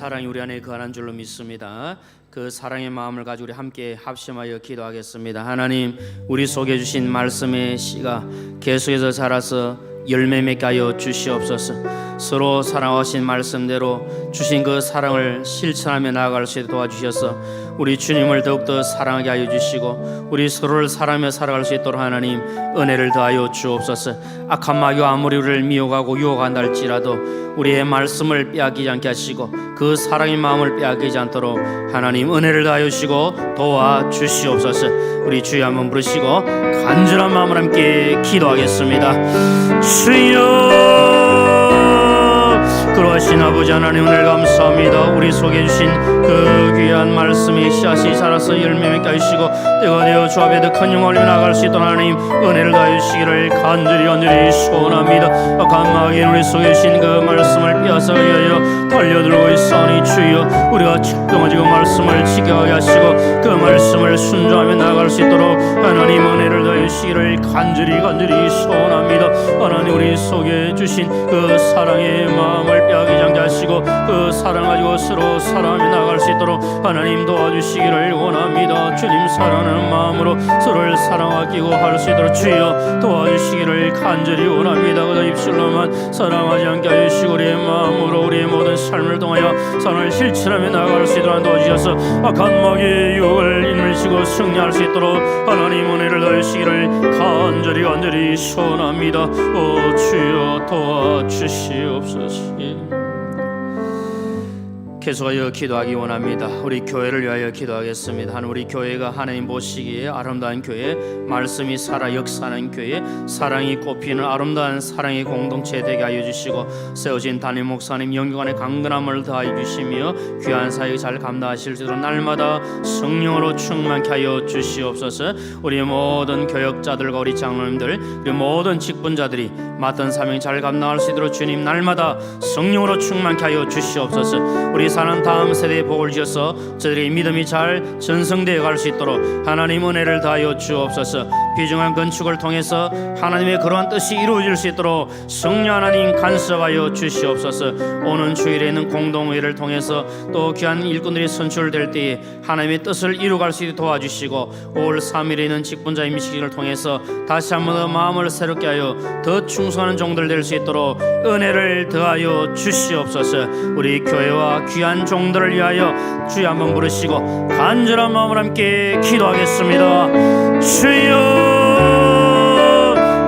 사랑이 우리 안에 거하는 줄로 믿습니다. 그 사랑의 마음을 가지고 우리 함께 합심하여 기도하겠습니다. 하나님, 우리 속에 주신 말씀의 씨가 계속해서 자라서 열매 맺게 하여 주시옵소서. 서로 사랑하신 말씀대로 주신 그 사랑을 실천하며 나아갈 수 있도록 도와주셔서 우리 주님을 더욱더 사랑하게 하여 주시고 우리 서로를 사랑하며 살아갈 수 있도록 하나님 은혜를 더하여 주옵소서. 악한 마귀가 아무리 우리를 미혹하고 유혹한다 할지라도 우리의 말씀을 빼앗기지 않게 하시고 그 사랑의 마음을 빼앗기지 않도록 하나님 은혜를 더하여 주시고 도와주시옵소서. 우리 주여 한번 부르시고 간절한 마음으로 함께 기도하겠습니다. 주여, 그러하신 아버지 하나님 은혜를 감사합니다. 우리 속에 주신 그 귀한 말씀이 씨앗이 자라서 열매 맺게 하시고 때가 되어 주 앞에 더 큰 영광을 나아갈 수 있도록 하나님 은혜를 다해 주시기를 간절히 소원합니다. 악한 마귀는 우리 속에 주신 그 말씀을 빼앗아 위하여 달려들고 있사오니 주여, 우리가 책동하지 그 말씀을 지켜가게 하시고 그 말씀을 순종하며 나아갈 수 있도록 하나님 은혜를 다해 주시기를 간절히 소원합니다. 하나님, 우리 속에 주신 그 사랑의 마음을 빼앗기지 않게 하시고 그 사랑 가지고 서로 사랑하며 나아갈 수 있도록 하나님 도와주시기를 원합니다. 주님 사랑하는 마음으로 서로를 사랑하기고 할 수 있도록 주여 도와주시기를 간절히 원합니다. 그저 입술로만 사랑하지 않게 하시고 우리의 마음으로 우리의 모든 삶을 통하여 사랑을 실천하며 나아갈 수 있도록 도와주셔서 악한 마귀의 유혹을 인물시고 승리할 수 있도록 하나님 은혜를 다하시기를 간절히 소원합니다. 오 주여 도와주시옵소서. 계속하여 기도하기 원합니다. 우리 교회를 위하여 기도하겠습니다. 하나님, 우리 교회가 하나님 보시기에 아름다운 교회, 말씀이 살아 역사하는 교회, 사랑이 꽃피는 아름다운 사랑의 공동체 되게 하여 주시고 세워진 담임 목사님 영육간의 강건함을 더하여 주시며 귀한 사역 잘 감당하실 수 있도록 날마다 성령으로 충만케 하여 주시옵소서. 우리 모든 교역자들과 우리 장로님들, 우리 모든 직분자들이 맡은 사명 잘 감당할 수 있도록 주님 날마다 성령으로 충만케 하여 주시옵소서. 우리 사는 다음 세대에 복을 주셔서 저들의 믿음이 잘 전성되어 갈 수 있도록 하나님 은혜를 다하여 주옵소서. 비중한 건축을 통해서 하나님의 그러한 뜻이 이루어질 수 있도록 성령 하나님 간섭하여 주시옵소서. 오는 주일에 있는 공동회를 통해서 또 귀한 일꾼들이 선출될 때에 하나님의 뜻을 이루어갈 수 있도록 도와주시고 5월 3일에 있는 직분자 임시기를 통해서 다시 한번 더 마음을 새롭게 하여 더 충성하는 종들 될 수 있도록 은혜를 더하여 주시옵소서. 우리 교회와 귀한 종들을 위하여 주여 한번 부르시고 간절한 마음으로 함께 기도하겠습니다. 주여,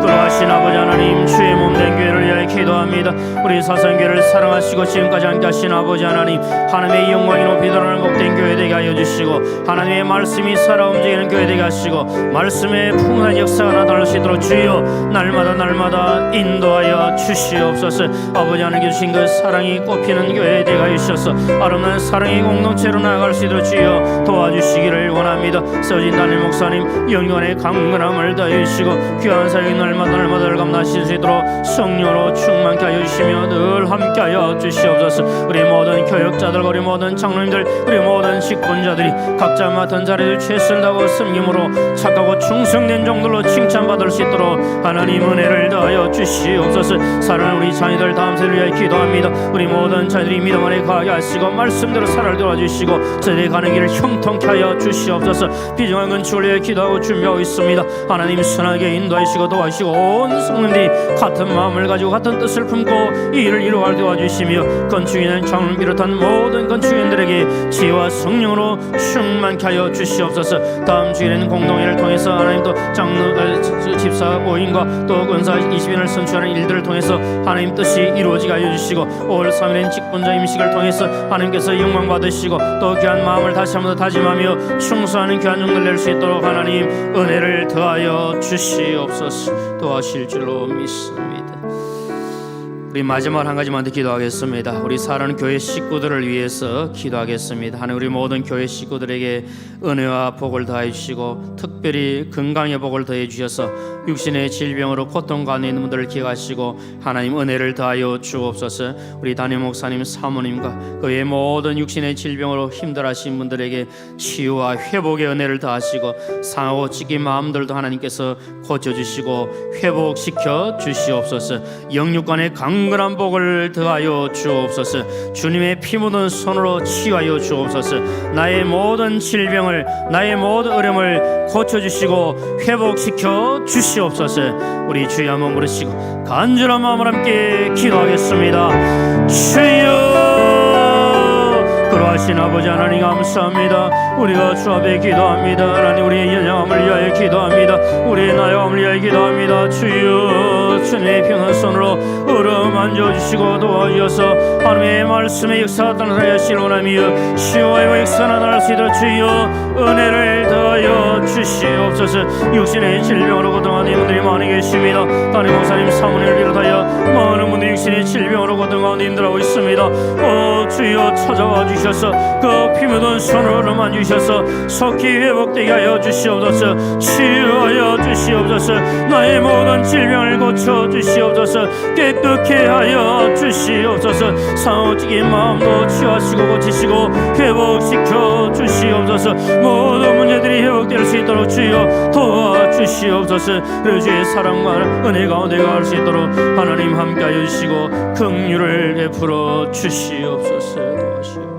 그러하신 아버지 하나님, 주의 몸된 교회를 위하여 기도합니다. 우리 사성교회를 사랑하시고 지금까지 함께 하신 아버지 하나님, 하나님의 영광이 높이 드러나는 복된 교회 되게 하여 주시고 하나님의 말씀이 살아 움직이는 교회 되게 하시고 말씀의 풍성한 역사가 나타날 수 있도록 주여 날마다 인도하여 주시옵소서. 아버지 하나님께 주신 그 사랑이 꽃피는 교회 되게 하여 주셔서 아름다운 사랑의 공동체로 나아갈 수 있도록 주여 도와주시기를 원합니다. 세워진 담임 목사님 영원의 강건함을 다해 주시고 귀한 사역이 날마다 감당하실 수 있도록 성령으로 충만케 하여 주시며 늘 함께 하여 주시옵소서. 우리 모든 교역자들, 우리 모든 장로님들, 우리 모든 직분자들이 각자 맡은 자리를 최선을 다하고 섬김으로 착하고 충성된 종들로 칭찬받을 수 있도록 하나님 은혜를 더하여 주시옵소서. 사랑하는 우리 자녀들 다음 세대를 위하여 기도합니다. 우리 모든 자녀들이 믿음 안에 가게 하시고 말씀대로 살아를 도와주시고 저들이 가는 길을 형통케 하여 주시옵소서. 비중한 건축을 위해 기도하고 준비하고 있습니다. 하나님 선하게 인도하시고 도와주시고 온 성령들이 같은 마음을 가지고 같은 뜻을 품고 이 일을 이루어갈 도와주시며 건축인은 장을 비롯한 모든 건축인들에게 지혜와 성령으로 충만케 하여 주시옵소서. 다음 주일에는 공동회를 통해서 하나님 또 장로 집사 5인과 또 권사 20인을 선출하는 일들을 통해서 하나님 뜻이 이루어지게 하여 주시고 5월 3일엔 직분자 임식을 통해서 하나님께서 영광 받으시고 또 귀한 마음을 다시 한번 더 다짐하며 충성하는 귀한 종들 낼 수 있도록 하나님 은혜를 더하여 주시옵소서. 도와실 줄로 믿습니다. 우리 마지막 한 가지만 더 기도하겠습니다. 우리 사랑하는 교회 식구들을 위해서 기도하겠습니다. 하나님, 우리 모든 교회 식구들에게 은혜와 복을 더해 주시고 특별히 건강의 복을 더해 주셔서 육신의 질병으로 고통가운데 있는 분들을 기억하시고 하나님 은혜를 더하여 주옵소서. 우리 담임 목사님 사모님과 그의 모든 육신의 질병으로 힘들어하신 분들에게 치유와 회복의 은혜를 더하시고 상하고 찢긴 마음들도 하나님께서 고쳐주시고 회복시켜 주시옵소서. 영육간의 강 경건한 복을 더하여 주옵소서. 주님의 피 묻은 손으로 치유하여 주옵소서. 나의 모든 질병을, 나의 모든 어려움을 고쳐주시고 회복시켜 주시옵소서. 우리 주여 한번 부르시고 간절한 마음으로 함께 기도하겠습니다. 주여, 그러하신 아버지 하나님 감사합니다. 우리가 주 앞에 기도합니다. 하나님, 우리의 연약함을 위하여 기도합니다. 우리의 나약함을 위하여 기도합니다. 주여, 주님의 평한 손으로 어루만져주시고 도와주셔서 하나님의 말씀의 역사가 나타나시길 원하며 시와의 역사가 나타날 수 있도록 주여 은혜를 더하여 주시옵소서. 육신의 질병으로 고통하는 분들이 많이 계십니다. 담임 목사님 사모님을 비롯하여 많은 분들이 육신의 질병으로 고통하는 힘들어하고 있습니다. 주여 찾아와 주셔서 그 피 묻은 손으로 만주셔서 속히 회복되게 하여 주시옵소서. 치유하여 주시옵소서. 나의 모든 질병을 고쳐 주시옵소서. 깨끗게 하여 주시옵소서. 상호적인 마음도 치유하시고 고치시고 회복시켜 주시옵소서. 모든 문제들이 회복될 수 있도록 주여 도와주시옵소서. 그리고 주의 사랑과 은혜 가운데 갈 수 있도록 하나님 함께하여 주시고 긍휼을 베풀어 주시옵소서. 도와주시옵소서.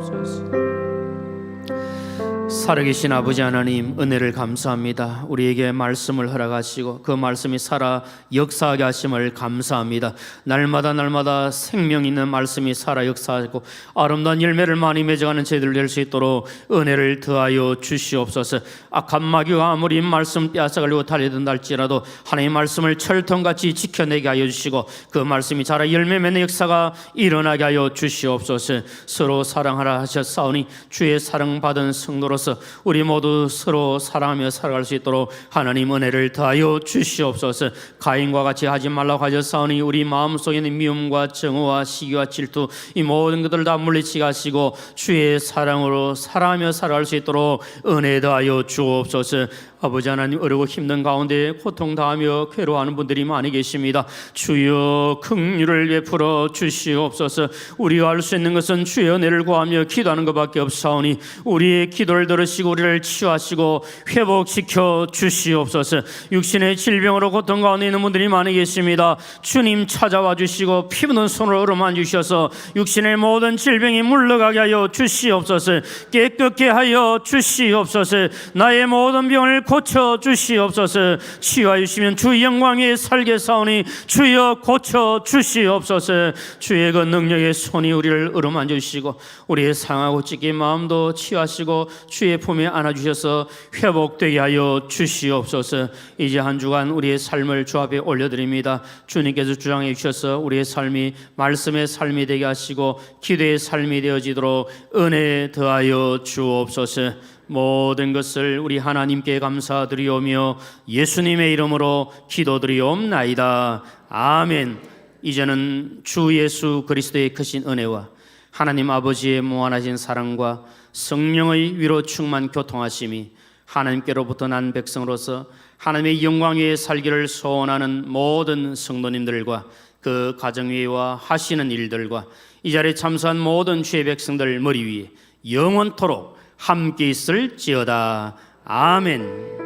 살아계신 아버지 하나님, 은혜를 감사합니다. 우리에게 말씀을 허락하시고 그 말씀이 살아 역사하게 하심을 감사합니다. 날마다 생명 있는 말씀이 살아 역사하고 아름다운 열매를 많이 맺어가는 저희들 될 수 있도록 은혜를 더하여 주시옵소서. 악한 마귀가 아무리 말씀 빼앗아가려고 달려든다 할지라도 하나님의 말씀을 철통같이 지켜내게 하여 주시고 그 말씀이 자라 열매 맺는 역사가 일어나게 하여 주시옵소서. 서로 사랑하라 하셨사오니 주의 사랑받은 성도로서 우리 모두 서로 사랑하며 살아갈 수 있도록 하나님 은혜를 더하여 주시옵소서. 가인과 같이 하지 말라고 하셨사오니 우리 마음속에 있는 미움과 정오와 시기와 질투 이 모든 것들을 다 물리치게 하시고 주의 사랑으로 사랑하며 살아갈 수 있도록 은혜 더하여 주옵소서. 아버지 하나님, 어려고 힘든 가운데 고통당하며 괴로워하는 분들이 많이 계십니다. 주여 긍휼을 베풀어 주시옵소서. 우리가 할 수 있는 것은 주의 은혜를 구하며 기도하는 것밖에 없사오니 우리의 기도를 들으시고 우리를 치유하시고 회복시켜 주시옵소서. 육신의 질병으로 고통 가운데 있는 분들이 많이 계십니다. 주님 찾아와 주시고 피 묻은 손으로 어루만 주셔서 육신의 모든 질병이 물러가게 하여 주시옵소서. 깨끗게 하여 주시옵소서. 나의 모든 병을 고쳐 주시옵소서. 치유하여 주시면 주 영광에 살게 사오니 주여 고쳐 주시옵소서. 주의 그 능력의 손이 우리를 어루만져 주시고 우리의 상하고 찢긴 마음도 치유하시고 주의 품에 안아주셔서 회복되게 하여 주시옵소서. 이제 한 주간 우리의 삶을 주 앞에 올려드립니다. 주님께서 주장해 주셔서 우리의 삶이 말씀의 삶이 되게 하시고 기도의 삶이 되어지도록 은혜 더하여 주옵소서. 모든 것을 우리 하나님께 감사드리오며 예수님의 이름으로 기도드리옵나이다. 아멘. 이제는 주 예수 그리스도의 크신 은혜와 하나님 아버지의 무한하신 사랑과 성령의 위로 충만 교통하심이 하나님께로부터 난 백성으로서 하나님의 영광 위에 살기를 소원하는 모든 성도님들과 그 가정 위에와 하시는 일들과 이 자리에 참석한 모든 주의 백성들 머리 위에 영원토록 함께 있을지어다. 아멘.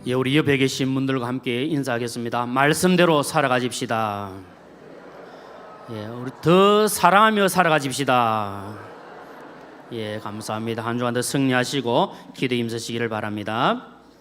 예, 우리 옆에 계신 분들과 함께 인사하겠습니다. 말씀대로 살아가십시다. 예, 우리 더 사랑하며 살아가십시다. 예, 감사합니다. 한 주간 더 승리하시고 기도에 힘쓰시기를 바랍니다.